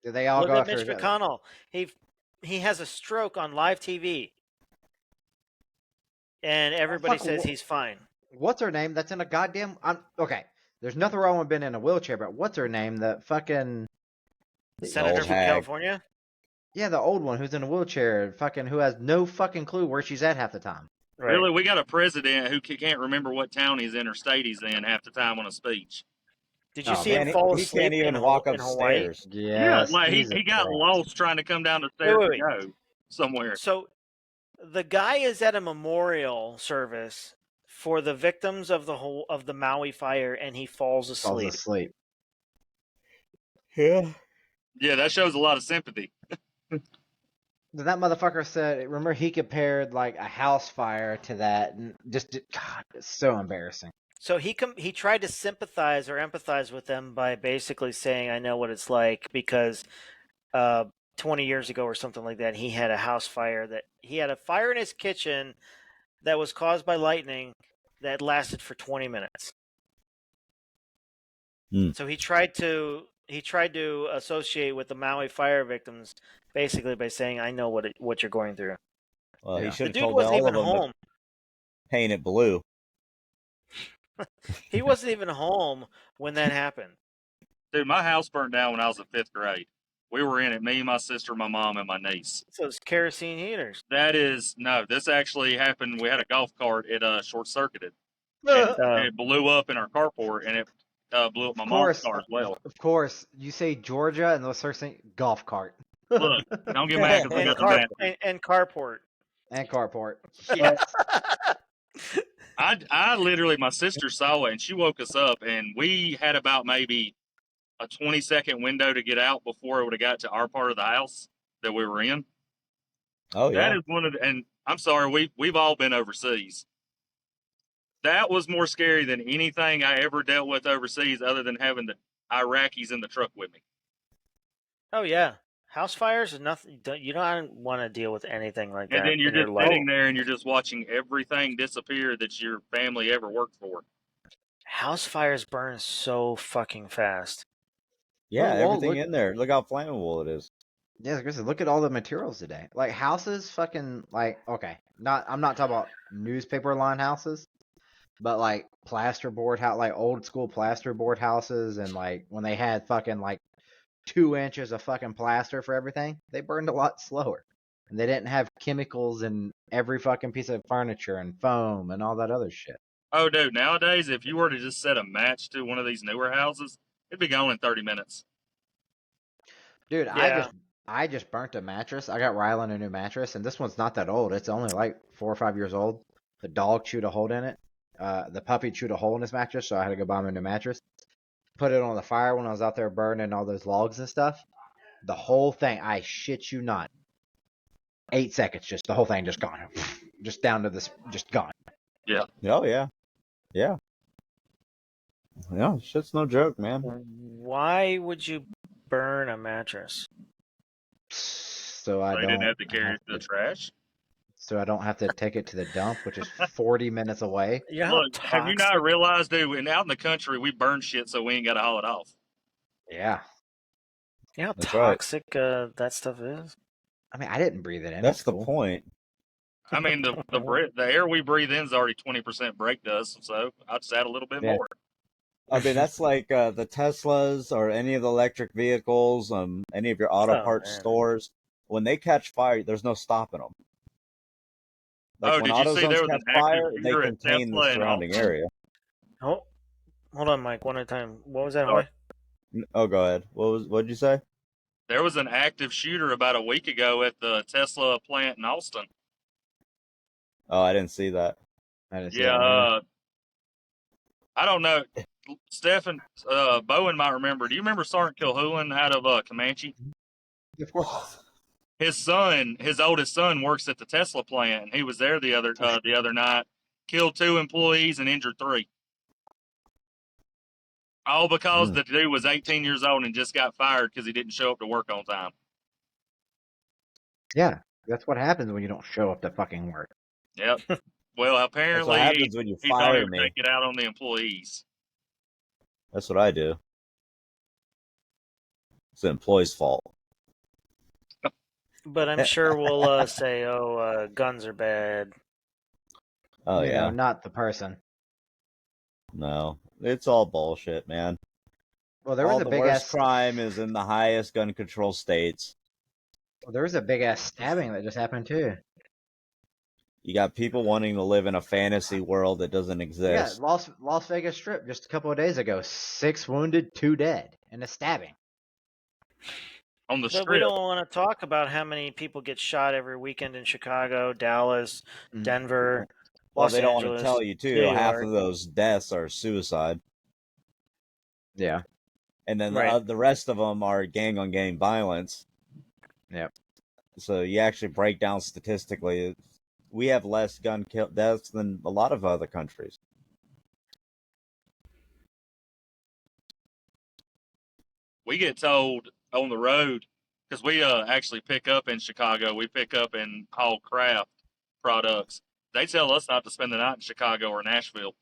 They all Look go at after Mitch each other. McConnell. He has a stroke on live TV, and everybody fuck, says wh- he's fine. What's her name? That's in a goddamn. Okay. There's nothing wrong with being in a wheelchair, but what's her name? That fucking. Senator old from hag. California. Yeah, the old one who's in a wheelchair, fucking who has no fucking clue where she's at half the time. Right. Really, we got a president who can't remember what town he's in or state he's in half the time on a speech. Did you Oh, see man, him fall He asleep can't even in, walk in Hawaii? upstairs. Yes, like he's he got advanced. lost trying to come down the Wait, stairs wait, to wait. go somewhere. So the guy is at a memorial service for the victims of the Maui fire, and he falls Falls asleep. asleep. Yeah. Yeah, that shows a lot of sympathy. That motherfucker said, remember he compared like a house fire to that, and God, it's so embarrassing. So he tried to sympathize or empathize with them by basically saying, "I know what it's like," because 20 years ago or something like that, he had a house fire he had a fire in his kitchen that was caused by lightning that lasted for 20 minutes. So he tried to associate with the Maui fire victims basically by saying, "I know what you're going through." Well, Yeah. he The should have dude told wasn't all even of them home. to paint it blue. He wasn't even home when that happened. Dude, my house burned down when I was in 5th grade. We were in it, me, my sister, my mom, and my niece. So it's kerosene heaters. This actually happened. We had a golf cart. It short circuited and it blew up in our carport, and it blew up my mom's car as well. Of course, you say Georgia, and those first thing golf cart. Look, don't get mad because we got the map. And carport. And carport. Yeah. I literally, my sister saw it, and she woke us up, and we had about maybe a 20-second window to get out before it would have got to our part of the house that we were in. Oh That yeah. is one of the, and I'm sorry, we've all been overseas. That was more scary than anything I ever dealt with overseas, other than having the Iraqis in the truck with me. Oh yeah. House fires is nothing. You don't want to deal with anything like that. And then you're in your just life. sitting there and you're just watching everything disappear that your family ever worked for. House fires burn so fucking fast. Yeah, well, everything look- in there. Look how flammable it is. Yeah, Chris, look at all the materials today. Like houses, fucking like okay. I'm not talking about newspaper line houses, but like plasterboard house, like old school plasterboard houses, and like when they had fucking like 2 inches of fucking plaster for everything, they burned a lot slower, and they didn't have chemicals in every fucking piece of furniture and foam and all that other shit. Oh, dude, nowadays, if you were to just set a match to one of these newer houses, it'd be gone in 30 minutes. Dude, Yeah. I just burnt a mattress. I got Rylan a new mattress, and this one's not that old. It's only like 4 or 5 years old. The dog chewed a hole in it. The puppy chewed a hole in his mattress, so I had to go buy him a new mattress. Put it on the fire when I was out there burning all those logs and stuff. The whole thing, I shit you not. 8 seconds, just the whole thing just gone. Just down to this, just gone. Yeah. Oh yeah. Yeah. Yeah, shit's no joke, man. Why would you burn a mattress? So I They don't didn't have to carry have it to the to, trash. so I don't have to take it to the dump, which is 40 minutes away. You know Look, have you not realized, dude, and out in the country, we burn shit so we ain't got to haul it off. Yeah. You know how That's right. toxic that stuff is? I mean, I didn't breathe it in. That's It's the cool. point. I mean, the air we breathe in is already 20% brake dust, so I'll just add a little bit Yeah. more. I mean, that's like the Teslas or any of the electric vehicles, any of your auto Oh, parts man. stores. When they catch fire, there's no stopping them. Like Oh, when did you see AutoZones there was catch an active fire, they shooter at contain the Tesla in surrounding Austin? area. Oh, hold on, Mike. One at a time. What was that, Sorry. Hoy? Oh, go ahead. What'd you say? There was an active shooter about a week ago at the Tesla plant in Austin. Oh, I didn't see that. I didn't see that Yeah, one either. I don't know. Stephen, Bowen might remember. Do you remember Sergeant Kilhulan out of Comanche? Of course. His oldest son, works at the Tesla plant, and he was there the other night. Killed 2 employees and injured 3. All because Hmm. the dude was 18 years old and just got fired because he didn't show up to work on time. Yeah, that's what happens when you don't show up to fucking work. Yep. Well, That's apparently what happens when you he thought he fire would me. take it out on the employees. That's what I do. It's the employee's fault. But I'm sure we'll say, "Oh, guns are bad." Oh You yeah. know, not the person. No, it's all bullshit, man. Well, there was All a the big worst ass. crime is in the highest gun control states. Well, there was a big ass stabbing that just happened too. You got people wanting to live in a fantasy world that doesn't Yeah, exist. Las Vegas Strip just a couple of days ago. 6 wounded, 2 dead in a stabbing. On the But we strip. don't want to talk about how many people get shot every weekend in Chicago, Dallas, Denver, Well, Los they don't want Angeles. to tell you too. New Half York. of those deaths are suicide, Yeah. and then Right. the rest of them are gang on gang violence. Yep. So you actually break down statistically, we have less gun deaths than a lot of other countries. We get told on the road because we actually pick up in Chicago. We pick up and haul craft products. They tell us not to spend the night in Chicago or Nashville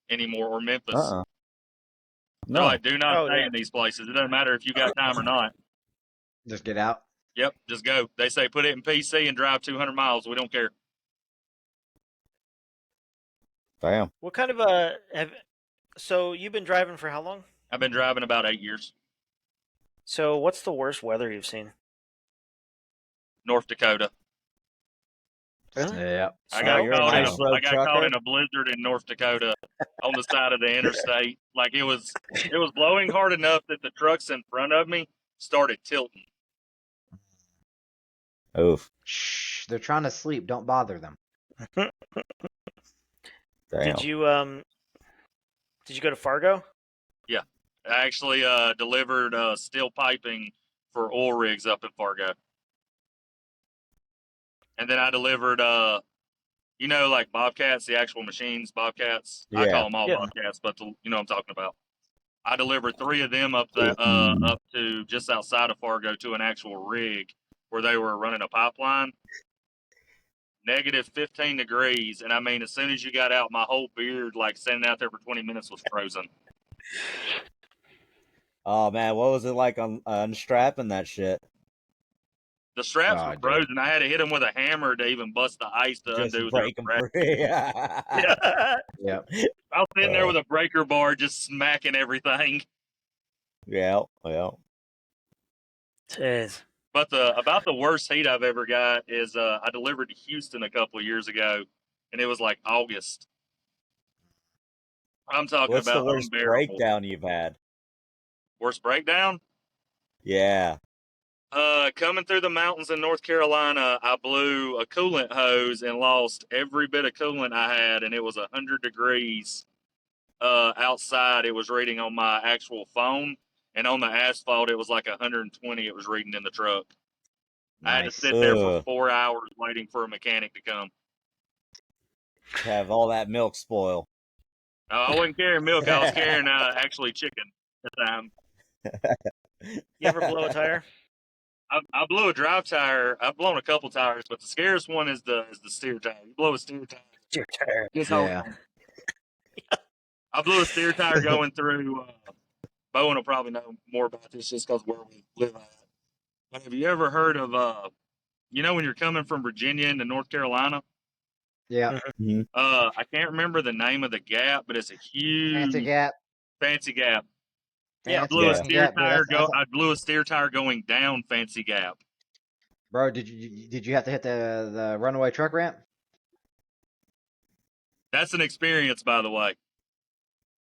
anymore, or Memphis. They're No. like, do not Oh stay yeah. in these places. It doesn't matter if you got time or not. Just get out. Yep, just go. They say put it in PC and drive 200 miles. We don't care. Damn. What kind of So you've been driving for how long? I've been driving about 8 years. So what's the worst weather you've seen? North Dakota. Really? Yeah. I Snow? got caught in nice road trucker. a blizzard in North Dakota on the side of the interstate. Like it was blowing hard enough that the trucks in front of me started tilting. Oof. Shh. They're trying to sleep. Don't bother them. Damn. Did you go to Fargo? Yeah, I actually delivered steel piping for oil rigs up in Fargo, and then I delivered like Bobcats, the actual machines, Bobcats. I Yeah. call them all Yeah. Bobcats, but you know what I'm talking about. I delivered 3 of them up to just outside of Fargo to an actual rig where they were running a pipeline. Negative 15 degrees, and I mean, as soon as you got out, my whole beard, like standing out there for 20 minutes, was frozen. Oh man, what was it like on unstrapping that shit? The straps were dude. frozen. I had to hit them with a hammer to even bust the ice to Just undo break them their free. Yeah, Yep. I was sitting there with a breaker bar, just smacking everything. Yeah. Well. Jeez. But about the worst heat I've ever got is I delivered to Houston a couple of years ago, and it was like August. I'm talking What's the about worst unbearable. breakdown you've had? Worst breakdown? Yeah. Coming through the mountains in North Carolina, I blew a coolant hose and lost every bit of coolant I had, and it was 100 degrees outside. It was reading on my actual phone, and on the asphalt, it was like 120. It was reading in the truck. I had to Nice. sit there for Ugh. 4 hours waiting for a mechanic to come. Have all that milk spoil. I wasn't carrying milk. I was carrying actually chicken at the time. You ever blow a tire? I blew a drive tire. I've blown a couple tires, but the scariest one is the steer tire. You blow a steer tire. Your tire. Just hold Yeah. on. I blew a steer tire going through. Bowen will probably know more about this just because where we live at. But have you ever heard of when you're coming from Virginia into North Carolina? Yeah. I can't remember the name of the gap, but it's a huge Fancy Gap. Fancy Gap. Yeah. I blew a Fancy steer Gap, dude, tire that's- I blew a steer tire going down Fancy Gap. Bro, did you have to hit the runaway truck ramp? That's an experience, by the way.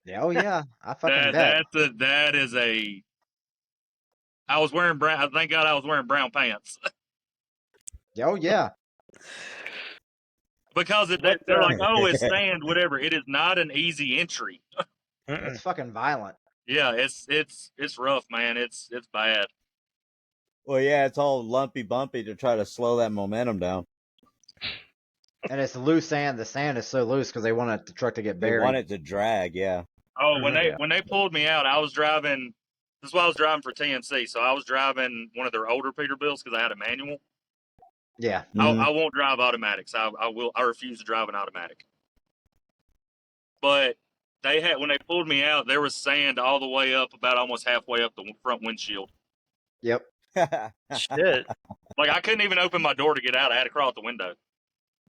Yeah. Oh yeah. I fucking bet. That is a. I was wearing brown. Thank God I was wearing brown pants. Oh yeah. because What, they're like, oh, it's sand, whatever. It is not an easy entry. It's fucking violent. Yeah, it's rough, man. It's bad. Well, yeah, it's all lumpy bumpy to try to slow that momentum down. And it's loose sand. The sand is so loose because they want the truck to get They buried. want it to drag, yeah. Oh, when Yeah. they pulled me out, I was driving. This is why I was driving for TNC. So I was driving one of their older Peterbilts because I had a manual. Yeah. I won't drive automatics. I refuse to drive an automatic. But they had when they pulled me out, there was sand all the way up, about almost halfway up the front windshield. Yep. shit. Like I couldn't even open my door to get out. I had to crawl out the window.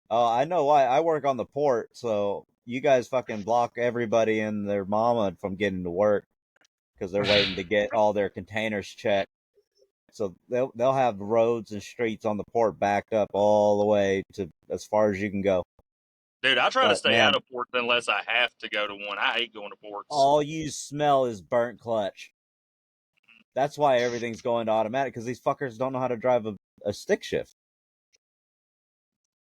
Oh, I know why. I work on the port, so you guys fucking block everybody and their mama from getting to work because they're waiting to get all their containers checked. So they'll have roads and streets on the port backed up all the way to as far as you can go. Dude, I try to But, stay man, out of ports unless I have to go to one. I hate going to ports. all you smell is burnt clutch. That's why everything's going to automatic, because these fuckers don't know how to drive a stick shift.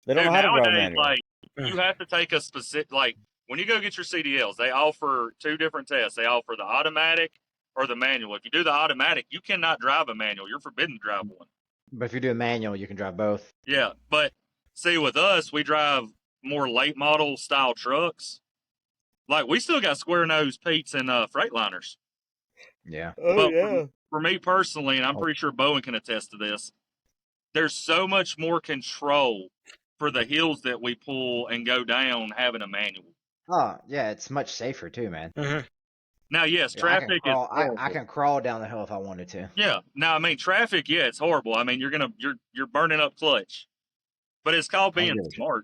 They don't Dude, know how to drive nowadays, manual. like you have to take a specific like when you go get your CDLs, they offer two different tests. They offer the automatic or the manual. If you do the automatic, you cannot drive a manual. You're forbidden to drive one. But if you do a manual, you can drive both. Yeah, but see, with us, we drive more late model style trucks. Like we still got square nose Pete's and Freightliners. Yeah. Oh, But yeah. for me personally, and I'm pretty sure Bowen can attest to this, there's so much more control for the hills that we pull and go down having a manual. Oh, yeah. It's much safer too, man. Now, yes, Yeah, I can traffic is crawl. horrible. I can crawl down the hill if I wanted to. Yeah. Now, I mean, traffic, yeah, it's horrible. I mean, you're burning up clutch, but it's called I being agree with you. smart.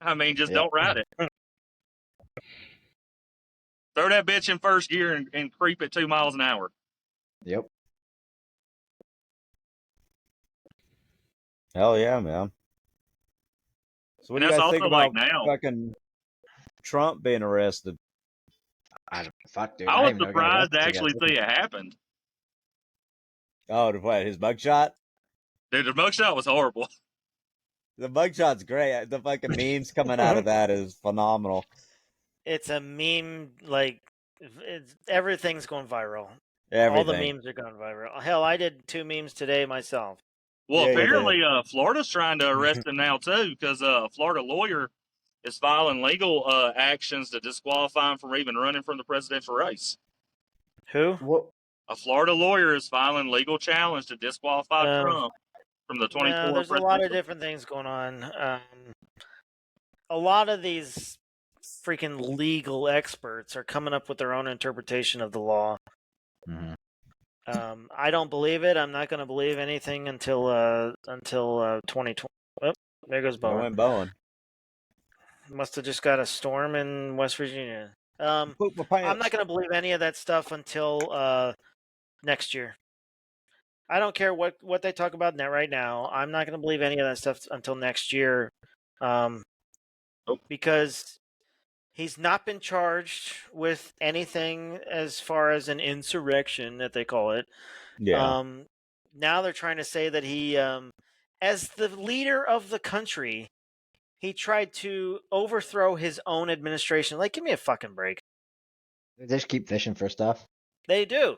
I mean, just Yeah. don't ride it. Throw that bitch in first gear and creep at 2 miles an hour. Yep. Hell yeah, man. So what And do you that's guys think also about like now. fucking Trump being arrested? Fuck, dude. I was didn't even know he got surprised to arrested actually yet. see it happened. Oh, what, his mugshot? Dude, the mugshot was horrible. The mugshot's great. The fucking memes coming out of that is phenomenal. It's a meme. Like everything's going viral. Everything. All the memes are going viral. Hell, I did 2 memes today myself. Well, Yeah, you apparently, Florida's trying to arrest him now too because a Florida lawyer is filing legal actions to disqualify him from even running from the presidential race. Who? What? A Florida lawyer is filing legal challenge to disqualify Trump from the 24 No, there's a lot of different things going on. A lot of these freaking legal experts are coming up with their own interpretation of the law. Mm-hmm. I don't believe it. I'm not going to believe anything until 2020. Oh, there goes Bowen. Bowen. Went Bowen. Must have just got a storm in West Virginia. Poop my pants. I'm not going to believe any of that stuff until next year. I don't care what they talk about right now. I'm not going to believe any of that stuff until next year, because he's not been charged with anything as far as an insurrection that they call it. Yeah. Now they're trying to say that he, as the leader of the country, he tried to overthrow his own administration. Like, give me a fucking break. They just keep fishing for stuff. They do.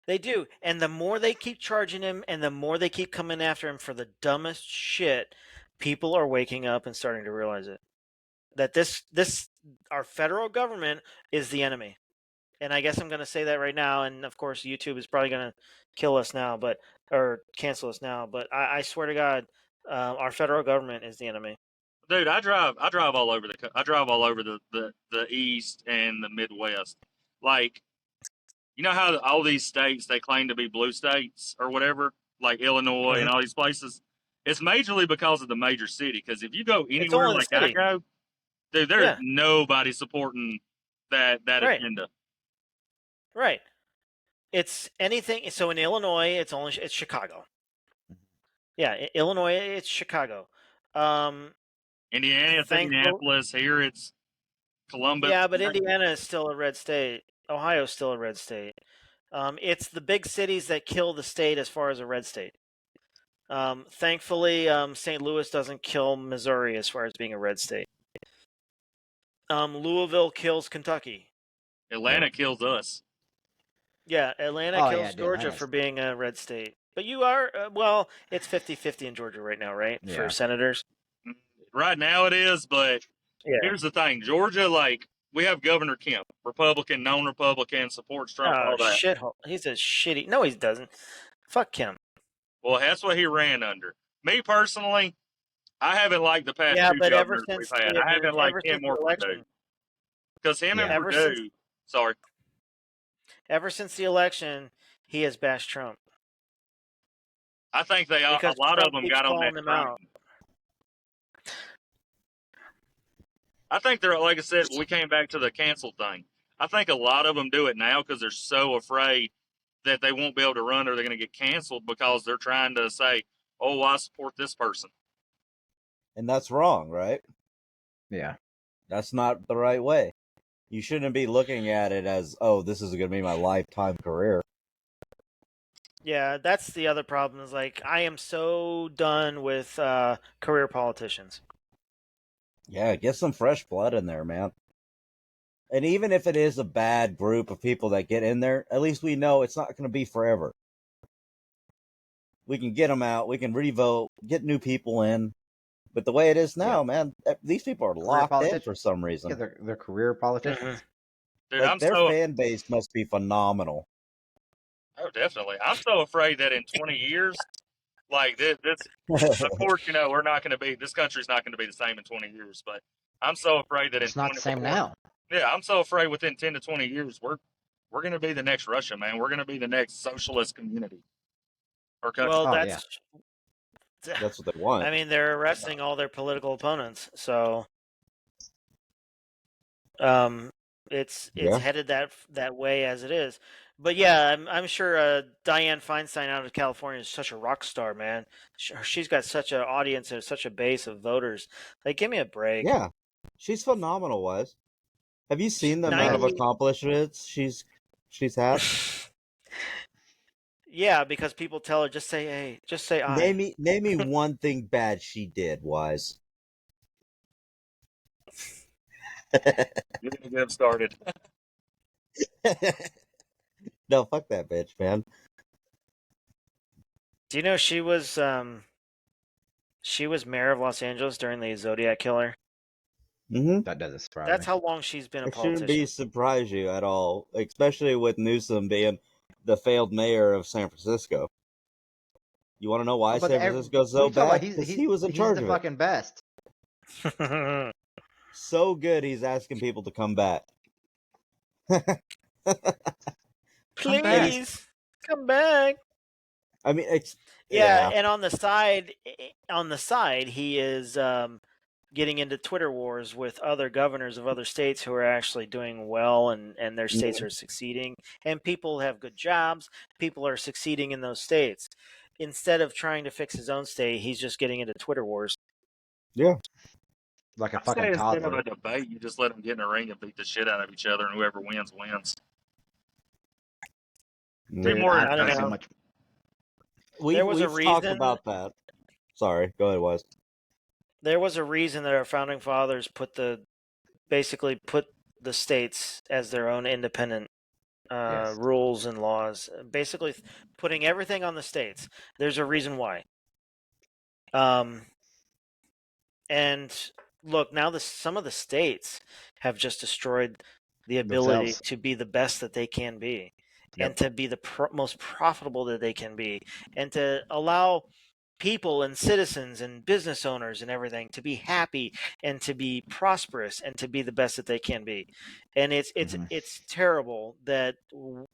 They do. And the more they keep charging him and the more they keep coming after him for the dumbest shit, people are waking up and starting to realize it. That our federal government is the enemy. And I guess I'm going to say that right now. And of course, YouTube is probably going to kill us now, or cancel us now. But I swear to God, our federal government is the enemy. Dude, I drive all over the East and the Midwest. Like, you know how all these states they claim to be blue states or whatever, like Illinois and all these places. It's majorly because of the major city. Because if you go anywhere only the like I city. go, dude, there's Yeah. nobody supporting that Right. agenda. Right. It's anything. So in Illinois, it's Chicago. Yeah, Illinois, it's Chicago. Indiana, it's Thankful- Indianapolis. Here, it's Columbus. Yeah, but Indiana is still a red state. Ohio's still a red state. It's the big cities that kill the state as far as a red state. Thankfully, St. Louis doesn't kill Missouri as far as being a red state. Louisville kills Kentucky. Atlanta kills us. Yeah, Atlanta Oh yeah, kills dude, Georgia for being a red state. But you are, well, it's 50-50 in Georgia right now, right? For Yeah. senators. Right now it is, but Yeah. here's the thing: Georgia, like we have Governor Kemp, Republican, non-Republican, supports Trump, Oh, all that. shithole. He's a shitty. No, he doesn't. Fuck him. Well, that's what he ran under. Me personally, I haven't liked the past Yeah, two but governors we've had. I haven't liked ever him since the or Purdue election, because him and Yeah. Purdue. Sorry, ever since the election, he has bashed Trump I think a because lot of Trump them keeps got on that calling him train. out. I think they're like I said. We came back to the cancel thing. I think a lot of them do it now because they're so afraid that they won't be able to run or they're going to get canceled because they're trying to say, "Oh, I support this person." And that's wrong, right? Yeah. That's not the right way. You shouldn't be looking at it as, oh, this is going to be my lifetime career. Yeah, that's the other problem. Is like I am so done with career politicians. Yeah, get some fresh blood in there, man. And even if it is a bad group of people that get in there, at least we know it's not going to be forever. We can get them out. We can revote, get new people in. But the way it is now, man, these people are locked in for some reason. Yeah, they're career politicians. Dude, Like I'm their so fan base must be phenomenal. oh definitely. I'm so afraid that in 20 years, like this of course, we're not going to be. This country's not going to be the same in 20 years. But I'm so afraid that in It's not 20 the same before- now. Yeah, I'm so afraid within 10 to 20 years, we're going to be the next Russia, man. We're going to be the next socialist community or country. Well, Oh, that's. That's what they want. I mean, they're arresting all their political opponents, so it's Yeah. headed that way as it is. But yeah, I'm sure Dianne Feinstein out of California is such a rock star, man. She's got such an audience and such a base of voters. Like, give me a break. Yeah, she's phenomenal, Wes. Have you seen the amount of 90 accomplishments she's had? Yeah, because people tell her just say hey, just say I. Name me one thing bad she did, Wise. You're going to get started. No, fuck that bitch, man. Do you know she was mayor of Los Angeles during the Zodiac killer? Mm-hmm. That doesn't surprise That's me. how long she's been a It shouldn't politician. be surprise you at all, especially with Newsom being the failed mayor of San Francisco. You want to know why But San Francisco's so bad? Because he was in charge the of it. fucking best. So good, he's asking people to come back. Please come back. I mean, Yeah, and on the side, he is getting into Twitter wars with other governors of other states who are actually doing well and their states are succeeding, and people have good jobs. People are succeeding in those states. Instead of trying to fix his own state, he's just getting into Twitter wars. Yeah. Like a I say fucking instead of toddler. a debate, you just let them get in a ring and beat the shit out of each other, and whoever wins wins. Dude, more I don't entertaining. so much. There was a We've talked reason- about that. Sorry, go ahead, Wes. There was a reason that our founding fathers basically put the states as their own independent Yes. rules and laws, basically putting everything on the states. There's a reason why. And look, now some of the states have just destroyed the ability Themselves. to be the best that they can be, and to be the most profitable that they can be, and to allow people and citizens and business owners and everything to be happy and to be prosperous and to be the best that they can be. And it's terrible that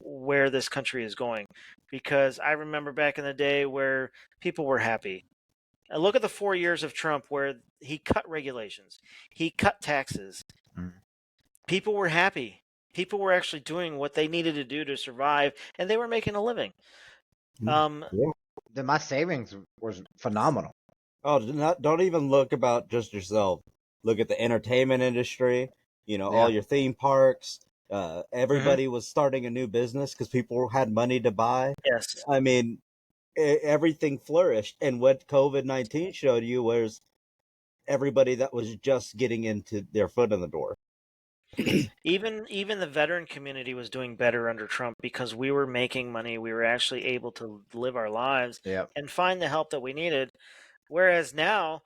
where this country is going, because I remember back in the day where people were happy. And look at the 4 years of Trump where he cut regulations, he cut taxes. People were happy. People were actually doing what they needed to do to survive, and they were making a living. Then my savings was phenomenal. Oh, don't even look about just yourself. Look at the entertainment industry. All your theme parks. Everybody was starting a new business because people had money to buy. Yes. I mean, everything flourished. And what COVID-19 showed you was everybody that was just getting into their foot in the door. Even the veteran community was doing better under Trump because we were making money. We were actually able to live our lives Yep. and find the help that we needed. Whereas now,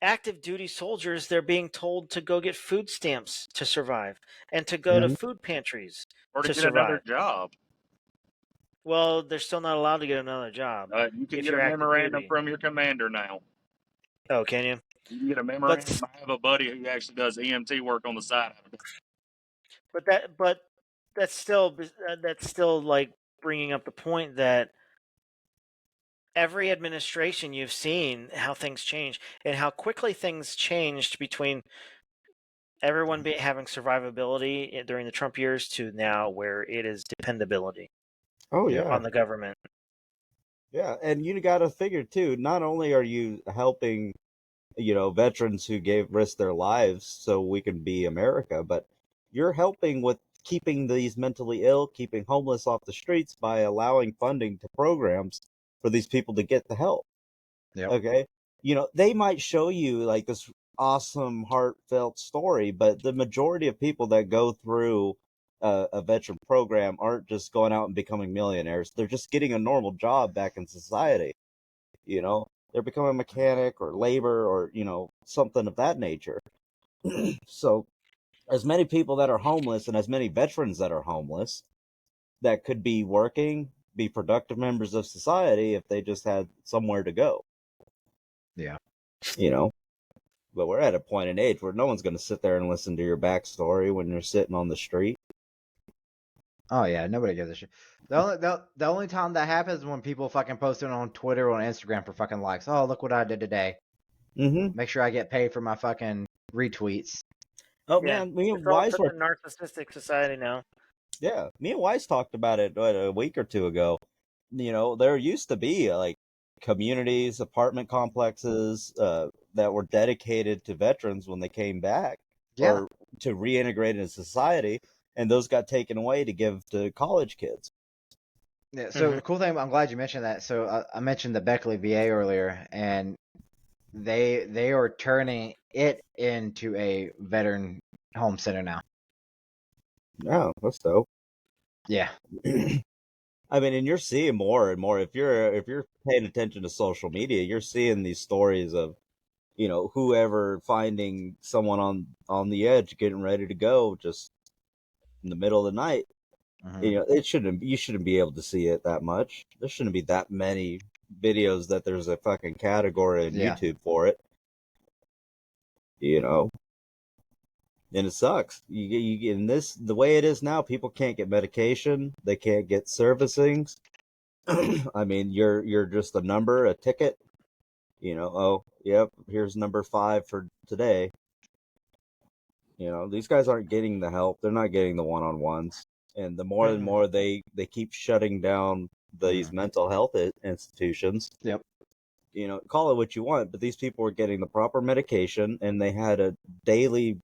active duty soldiers, they're being told to go get food stamps to survive and to go to Mhm. food pantries or to to get another survive. job. Well, they're still not allowed to get another job You can if get a you're active memorandum duty. from your commander now. Oh, can you? You can get a But memorandum. I have a buddy who actually does EMT work on the side of it. but that's still like bringing up the point that every administration you've seen how things change and how quickly things changed between everyone having survivability during the Trump years to now where it is dependability Oh Yep. yeah, on the government. yeah, and you got to figure too. Not only are you helping, veterans who risked their lives so we can be America, but you're helping with keeping these mentally ill, keeping homeless off the streets by allowing funding to programs for these people to get the help. Yep. Okay. They might show you like this awesome, heartfelt story, but the majority of people that go through a veteran program aren't just going out and becoming millionaires. They're just getting a normal job back in society. They're becoming a mechanic or labor or, something of that nature. So, as many people that are homeless and as many veterans that are homeless that could be working, be productive members of society if they just had somewhere to go. Yeah. But we're at a point in age where no one's going to sit there and listen to your backstory when you're sitting on the street. Oh yeah, nobody gives a shit. The only time that happens is when people fucking post it on Twitter or on Instagram for fucking likes. Oh, look what I did today. Mm-hmm. Make sure I get paid for my fucking retweets. Oh Yeah, man, me and it's all Wise such were a narcissistic society now. me and Wise talked about it a week or two ago. There used to be like communities, apartment complexes that were dedicated to veterans when they came back Yeah. or to reintegrate into society, and those got taken away to give to college kids. Yeah. So Mhm. the cool thing, I'm glad you mentioned that. So I mentioned the Beckley VA earlier, and they are turning it into a veteran home center now. Yeah, that's dope. Yeah. I mean, and you're seeing more and more. If you're paying attention to social media, you're seeing these stories of whoever finding someone on the edge, getting ready to go, just in the middle of the night. Mhm. You shouldn't be able to see it that much. There shouldn't be that many videos that there's a fucking category on Yeah. YouTube for it. You know, and it sucks. You in this the way it is now. People can't get medication. They can't get servicings. I mean, you're just a number, a ticket. Oh, yep, here's number 5 for today. These guys aren't getting the help. They're not getting the one-on-ones. And the more and more they keep shutting down these mental health institutions. Yep. Call it what you want, but these people were getting the proper medication and they had a daily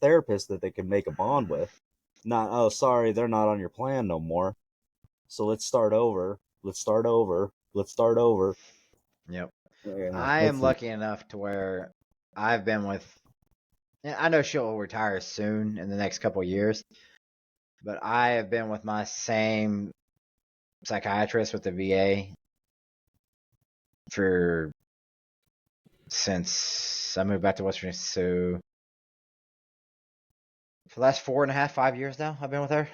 therapist that they could make a bond with. Not, oh, sorry, they're not on your plan no more. So let's start over. Let's start over. Let's start over. Yep. Yeah, I am lucky enough to where I've been with. I know she'll retire soon in the next couple of years, but I have been with my same psychiatrist with the VA for since I moved back to West Virginia. So for the last 4.5, 5 years now, I've been with her.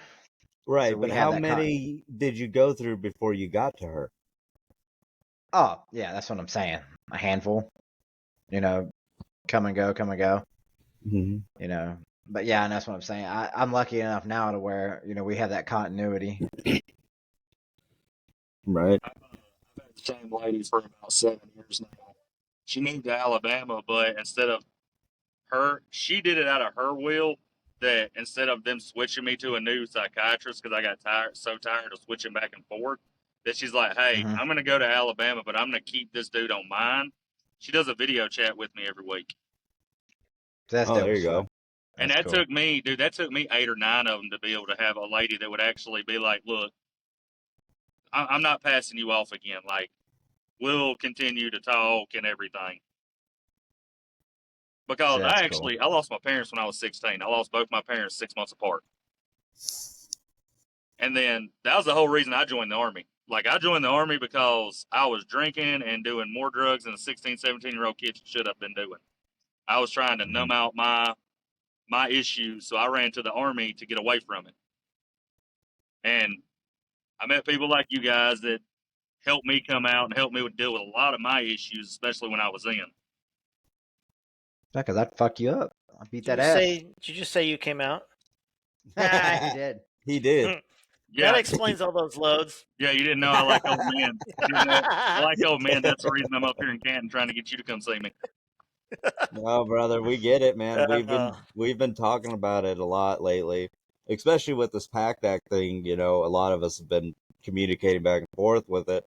right, So we but have how that many did you go through before you got to her? Oh, yeah, that's what I'm saying. A handful. Come and go, come and go. Mm-hmm. But yeah, and that's what I'm saying. I'm lucky enough now to where, we have that continuity. Right. I've had the same lady for about 7 years now. She moved to Alabama, but instead of she did it out of her will. That instead of them switching me to a new psychiatrist because I got so tired of switching back and forth, that she's like, "Hey, Mm-hmm. I'm going to go to Alabama, but I'm going to keep this dude on mine." She does a video chat with me every week, So that's Oh, dope there as you fuck. go. and That's that cool. took me, dude. That took me 8 or 9 of them to be able to have a lady that would actually be like, "Look, I'm not passing you off again. Like, we'll continue to talk and everything. See, Because that's cool. I lost my parents when I was 16. I lost both my parents 6 months apart. And then that was the whole reason I joined the Army. Like, I joined the Army because I was drinking and doing more drugs than a 16, 17-year-old kid should have been doing. I was trying to numb out my issues, so I ran to the Army to get away from it. And I met people like you guys that helped me come out and helped me deal with a lot of my issues, especially when I was in. Yeah, because I'd fuck you up. I beat Did that you ass. say? Did you just say you came out? He did. He did. Yeah, That explains all those loads. yeah, you didn't know I like old men. You didn't know I like old men. That's the reason I'm up here in Canton trying to get you to come see me. No, brother, we get it, man. Uh, We've been talking about it a lot lately, especially with this PACT Act thing. You know, a lot of us have been communicating back and forth with it.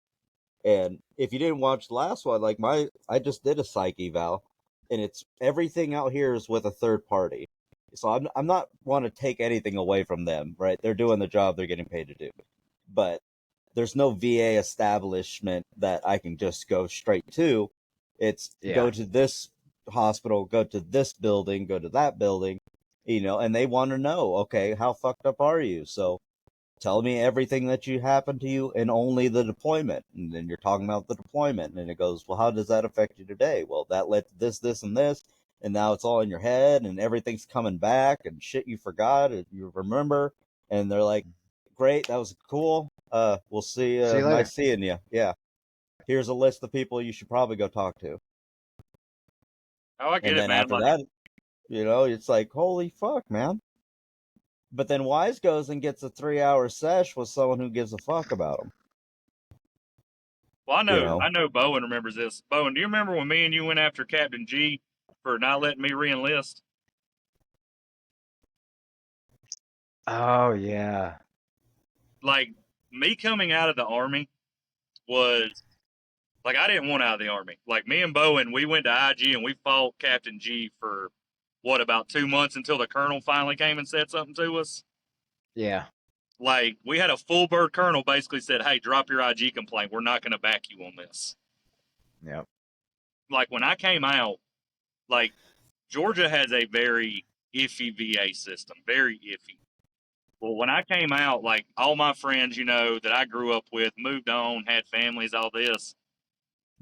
And if you didn't watch the last one, like I just did a psych eval, and it's everything out here is with a third party. So I'm not want to take anything away from them, right? They're doing the job they're getting paid to do, but there's no VA establishment that I can just go straight to. It's go Yeah. to this hospital, go to this building, go to that building, you know, and they want to know, okay, how fucked up are you? So tell me everything that you happened to you and only the deployment. And then you're talking about the deployment, and it goes, well, how does that affect you today? Well, that led to this, and this, and now it's all in your head, and everything's coming back, and shit you forgot, and you remember. And they're like, great, that was cool. We'll see. See you later. Nice seeing you. Yeah. Here's a list of people you should probably go talk to. Oh, I get And it, then man. after Like, that, you know, it's like, holy fuck, man. But then Wise goes and gets a 3-hour sesh with someone who gives a fuck about him. well, You know, I know Bowen remembers this. Bowen, do you remember when me and you went after Captain G for not letting me reenlist? Oh yeah. Like, me coming out of the Army was like, I didn't want out of the Army. Like, me and Bowen, we went to IG and we fought Captain G for what, about 2 months until the colonel finally came and said something to us. Yeah. Like, we had a full bird colonel basically said, hey, drop your IG complaint. We're not going to back you on this. Yep. Like, when I came out, like, Georgia has a very iffy VA system, very iffy. Well, when I came out, like, all my friends, you know, that I grew up with, moved on, had families, all this.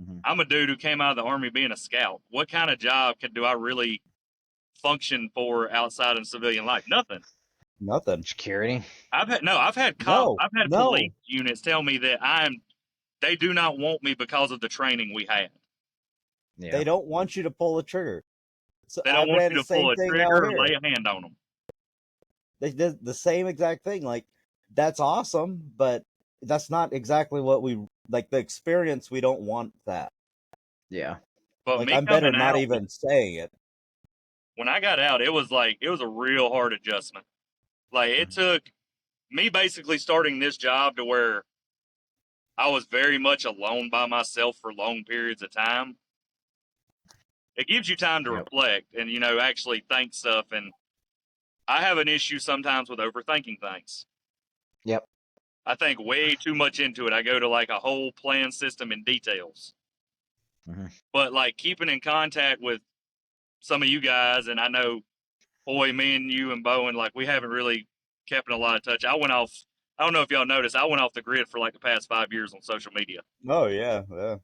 Mm-hmm. I'm a dude who came out of the Army being a scout. What kind of job do I really function for outside of civilian life? Nothing. nothing. Security. I've had No, I've had no. police units tell me that they do not want me because of the training we had. Yeah. They don't want you to pull the trigger. So They I don't want ran you the to pull same a thing trigger out or lay here. a hand on them. They did the same exact thing. Like, that's awesome, but that's not exactly what we like. The experience, we don't want that. Yeah. But Like, me I'm better coming not out, even saying it. when I got out, it was a real hard adjustment. Like, it took me basically starting this job to where I was very much alone by myself for long periods of time. It gives you time to Yep. reflect and, you know, actually think stuff. And I have an issue sometimes with overthinking things. Yep. I think way too much into it. I go to like a whole plan system and details. Mm-hmm. But like keeping in contact with some of you guys, and I know, boy, me and you and Bowen, like we haven't really kept in a lot of touch. I went off. I don't know if y'all noticed. I went off the grid for like the past 5 years on social media. Oh yeah, yeah.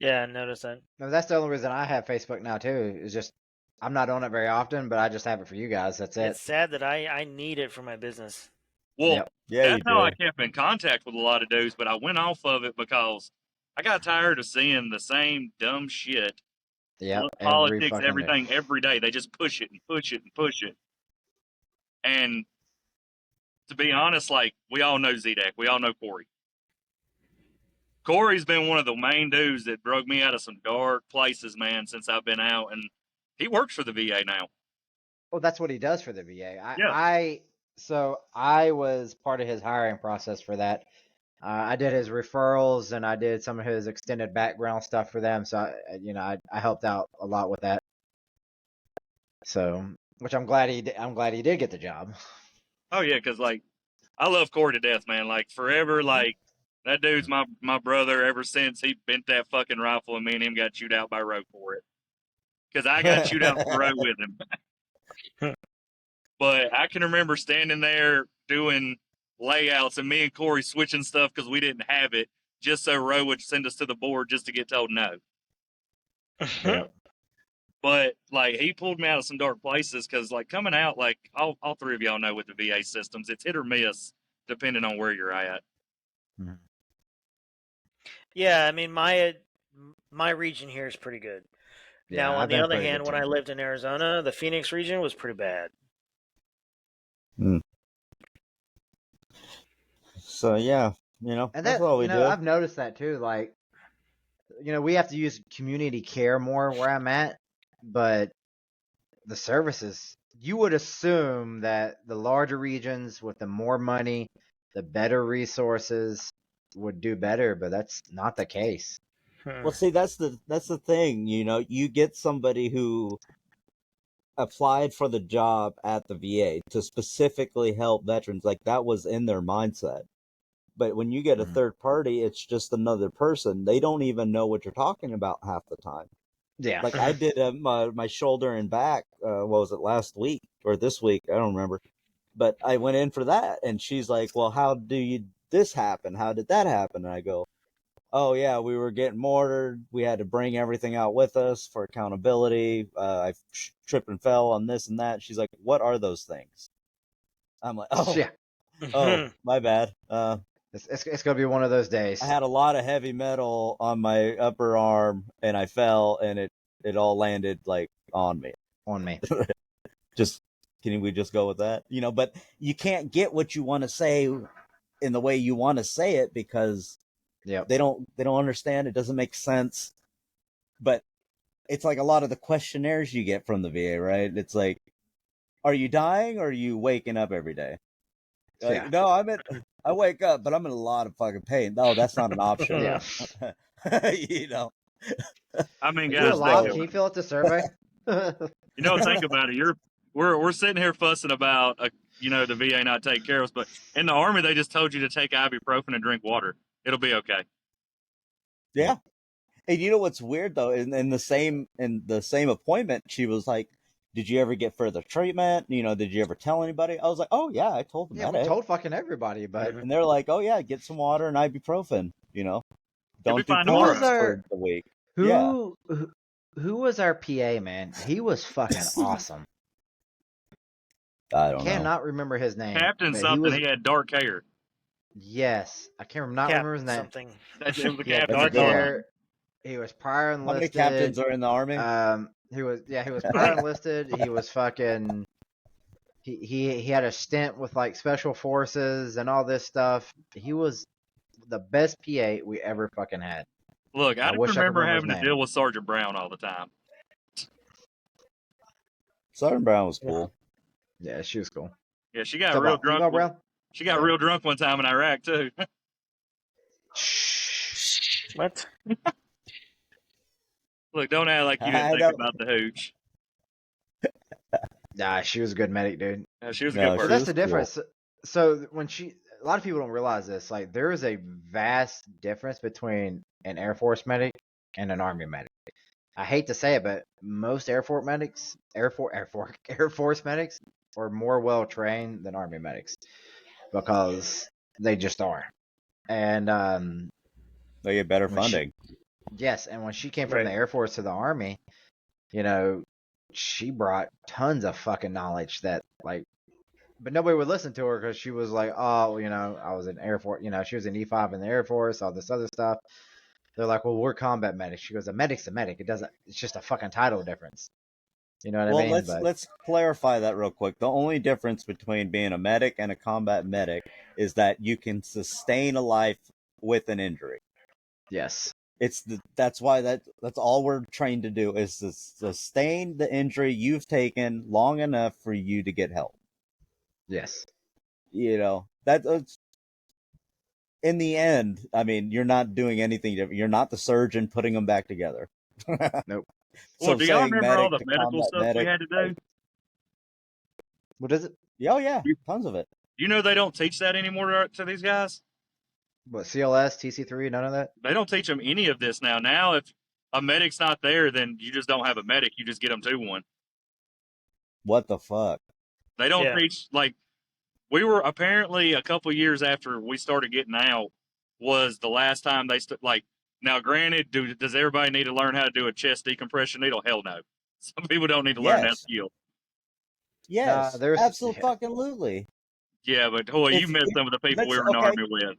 yeah, I noticed that. No, that's the only reason I have Facebook now too. Is just I'm not on it very often, but I just have it for you guys. That's it. It's sad that I need it for my business. Well, Yep. Yeah, that's you how I do. kept in contact with a lot of dudes, but I went off of it because I got tired of seeing the same dumb shit, Yep. Every politics, fucking day. everything, every day. They just push it and push it and push it. And to be honest, like we all know Z-Dak, we all know Corey. Corey's been one of the main dudes that drug me out of some dark places, man, since I've been out, and he works for the VA now. Well, that's what he does for the VA. Yeah. So I was part of his hiring process for that. I did his referrals and I did some of his extended background stuff for them. So I helped out a lot with that. So, which I'm glad he did get the job. Oh yeah, because like I love Corey to death, man. Like forever, like That dude's my brother ever since he bent that fucking rifle and me and him got chewed out by Roe for it. Because I got chewed out by Roe with him. But I can remember standing there doing layouts and me and Corey switching stuff because we didn't have it, just so Roe would send us to the board just to get told no. Yeah. But like he pulled me out of some dark places because like coming out, like all three of y'all know with the VA systems, it's hit or miss depending on where you're at. Yeah, I mean my region here is pretty good. Yeah, Now, on I've the been other pretty hand, good when too. I lived in Arizona, the Phoenix region was pretty bad. So yeah, you know, And that's that, all we do. I've noticed that too. Like, we have to use community care more where I'm at, but the services, you would assume that the larger regions with the more money, the better resources would do better, but that's not the case. Well, see, that's the thing. You know, you get somebody who applied for the job at the VA to specifically help veterans, like that was in their mindset. But when you get a third party, it's just another person. They don't even know what you're talking about half the time. Yeah. Like I did my shoulder and back. What was it, last week or this week? I don't remember. But I went in for that, and she's like, "Well, how do you this happen? How did that happen?" And I go, "Oh yeah, we were getting mortared. We had to bring everything out with us for accountability. I tripped and fell on this and that." She's like, "What are those things?" I'm like, "Oh, Yeah. oh, my bad. It's gonna be one of those days. I had a lot of heavy metal on my upper arm, and I fell, and it all landed like on me. On me. Just can we just go with that? You know, but you can't get what you want to say in the way you want to say it because Yep. they don't understand. It doesn't make sense. But it's like a lot of the questionnaires you get from the VA, right? It's like, are you dying or are you waking up every day? Like, Yeah. no, I wake up, but I'm in a lot of fucking pain. No, that's not an option. Yeah. You know. I mean, Are you guys, alive? Can you fill out the survey? think about it. We're sitting here fussing about the VA not taking care of us, but in the Army they just told you to take ibuprofen and drink water. It'll be okay. Yeah. And you know what's weird though? In the same appointment, she was like, "Did you ever get further treatment? You know, did you ever tell anybody?" I was like, "Oh yeah, I told the Yeah, we medic." told fucking everybody, but And they're like, "Oh yeah, get some water and ibuprofen. You know, You'll be don't do fine who was push-ups tomorrow. for the week." Yeah. who was our PA, man? He was fucking awesome. I I don't know. cannot remember his name. Captain but something. He was, He had dark hair. yes, I can't not remember his name. Something. It was the He had captain. That's a dark good one. hair. He was prior How many enlisted. captains are in the Army? He was prior enlisted. He was fucking. He had a stint with like special forces and all this stuff. He was the best PA we ever fucking had. Look, I I just wish I could remember remember his having to name. deal with Sergeant Brown all the time. Sergeant Brown was cool. Yeah, she was cool. Yeah, she got Talk real about drunk. female Brown? She got Yeah. real drunk one time in Iraq too. What? Look, don't act like you didn't I think know. about the hooch. Nah, she was a good medic, dude. Yeah, she was a No, good But person. that's was the difference. So when a lot of people don't realize this. Like, there is a vast difference between an Air Force medic and an Army medic. I hate to say it, but most Air Force medics are more well trained than Army medics because they just are. And They get better when she- funding. yes, and when she came from Right. the Air Force to the Army, she brought tons of fucking knowledge that but nobody would listen to her because she was like, oh, I was in Air Force, she was in E5 in the Air Force, all this other stuff. They're like, well, we're combat medics. She goes, a medic's a medic. It's just a fucking title difference. You know what I mean? Let's clarify that real quick. The only difference between being a medic and a combat medic is that you can sustain a life with an injury. Yes. That's why that's all we're trained to do is to sustain the injury you've taken long enough for you to get help. Yes. That's in the end. I mean, you're not doing anything different. You're not the surgeon putting them back together. Nope. Well, do y'all saying remember all medic the to medical combat stuff we medic, had to do? What is it? oh yeah, tons of it. You know they don't teach that anymore to these guys. What, CLS, TC3, none of that? They don't teach them any of this now. Now, if a medic's not there, then you just don't have a medic. You just get them to one. What the fuck? They don't Yeah. teach, like, we were apparently a couple years after we started getting out was the last time they, like, now granted, does everybody need to learn how to do a chest decompression needle? Hell no. Some people don't need to learn that Yes. skill. Nah, Yes. there's Absolutely. Yeah, but boy, you met some of the people we were in the Army with.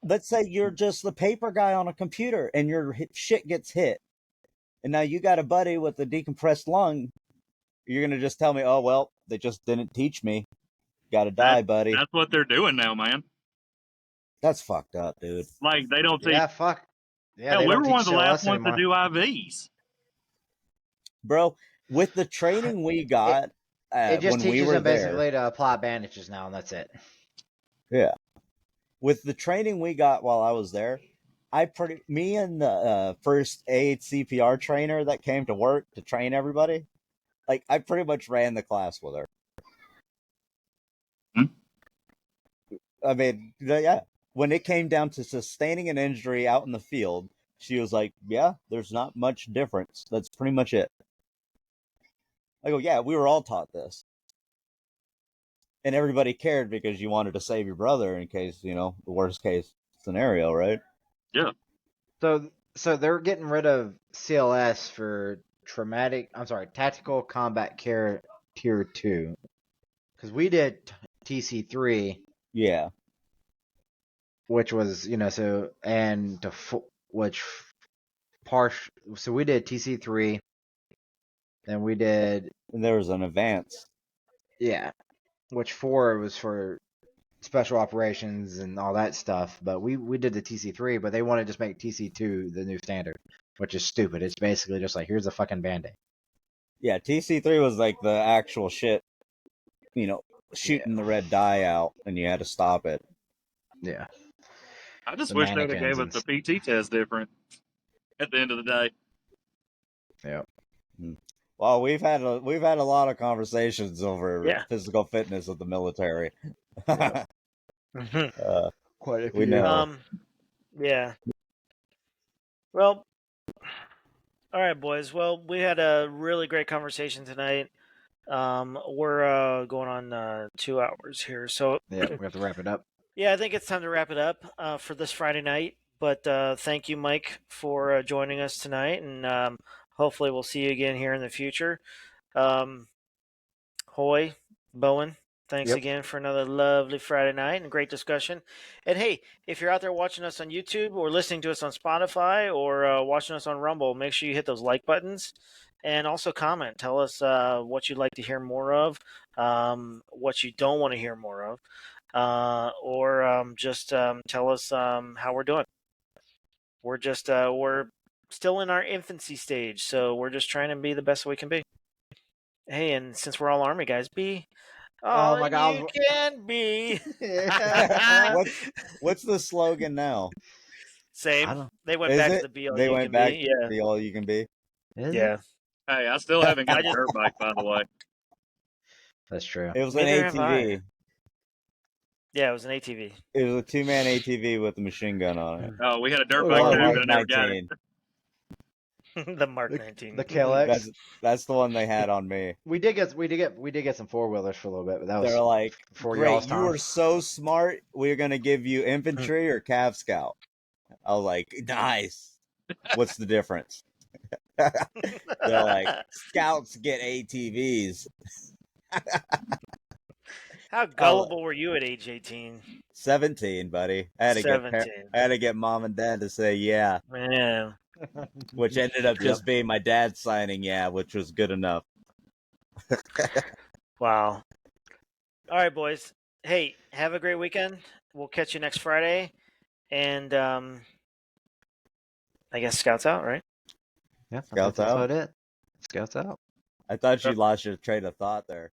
Let's say you're just the paper guy on a computer and your shit gets hit. And now you got a buddy with a decompressed lung. You're going to just tell me, oh, well, they just didn't teach me. Got to die, buddy. That's what they're doing now, man. That's fucked up, dude. Like, they don't teach. Yeah, fuck. Yeah, Hell, they we don't were teach one of the last CLS ones to anymore. do IVs. Bro, with the training we got It just when we teaches were them there. basically to apply bandages now, and that's it. Yeah. With the training we got while I was there, me and the first aid CPR trainer that came to work to train everybody, like I pretty much ran the class with her. I mean, yeah. When it came down to sustaining an injury out in the field, she was like, yeah, there's not much difference. That's pretty much it. I go, yeah, we were all taught this. And everybody cared because you wanted to save your brother in case, the worst case scenario, right? Yeah. So they're getting rid of CLS for tactical combat care tier 2. Because we did TC3. Yeah. Which was, so we did TC3, then we did, And there was an advance. yeah, which 4 was for special operations and all that stuff, but we did the TC3, but they want to just make TC2 the new standard, which is stupid. It's basically just like, here's a fucking Band-Aid. Yeah, TC3 was like the actual shit, shooting the red dye out, and you had to stop it. Yeah. I just The wish they'd have gave mannequins us the PT test different at the end of the day. Yeah. Well, we've had a lot of conversations over Yeah. physical fitness of the military. Yeah. Quite a few. We know. Yeah. Well, all right, boys. Well, we had a really great conversation tonight. We're going on 2 hours here, so Yeah, we have to wrap it up. yeah, I think it's time to wrap it up for this Friday night. But thank you, Mike, for joining us tonight, and hopefully we'll see you again here in the future. Hoy, Bowen, thanks Yep. again for another lovely Friday night and great discussion. And hey, if you're out there watching us on YouTube or listening to us on Spotify or watching us on Rumble, make sure you hit those like buttons and also comment. Tell us what you'd like to hear more of, what you don't want to hear more of, or just tell us how we're doing. We're just we're still in our infancy stage, so we're just trying to be the best we can be. Hey, and since we're all Army guys, be all my God. you can be. What's the slogan now? Same. They went Is back it? to the be all They you went can back be. to be all you can be. Yeah. Hey, I still haven't got I a just- dirt bike, by the way. That's true. It was an Neither have ATV. Yeah, it was an ATV. It was a 2-man ATV with a machine gun on it. Oh, we had a dirt Oh, bike yeah, too, Mark but I never got it. 19. The Mark 19. The KLX. That's the one they had on me. We did get some 4-wheelers for a little bit, but that was They're like, before great, y'all's you time. were so smart. We're gonna give you infantry or Cav Scout. I was like, nice. What's the difference? They're like, scouts get ATVs. How gullible were you at age 18? 17, buddy. I had to 17. get mom and dad to say yeah, Man. which ended up just being my dad signing yeah, which was good enough. Wow. All right, boys. Hey, have a great weekend. We'll catch you next Friday. And I guess Scouts out, right? Yeah, Scouts that's out? about it. Scouts out. I thought you lost your train of thought there.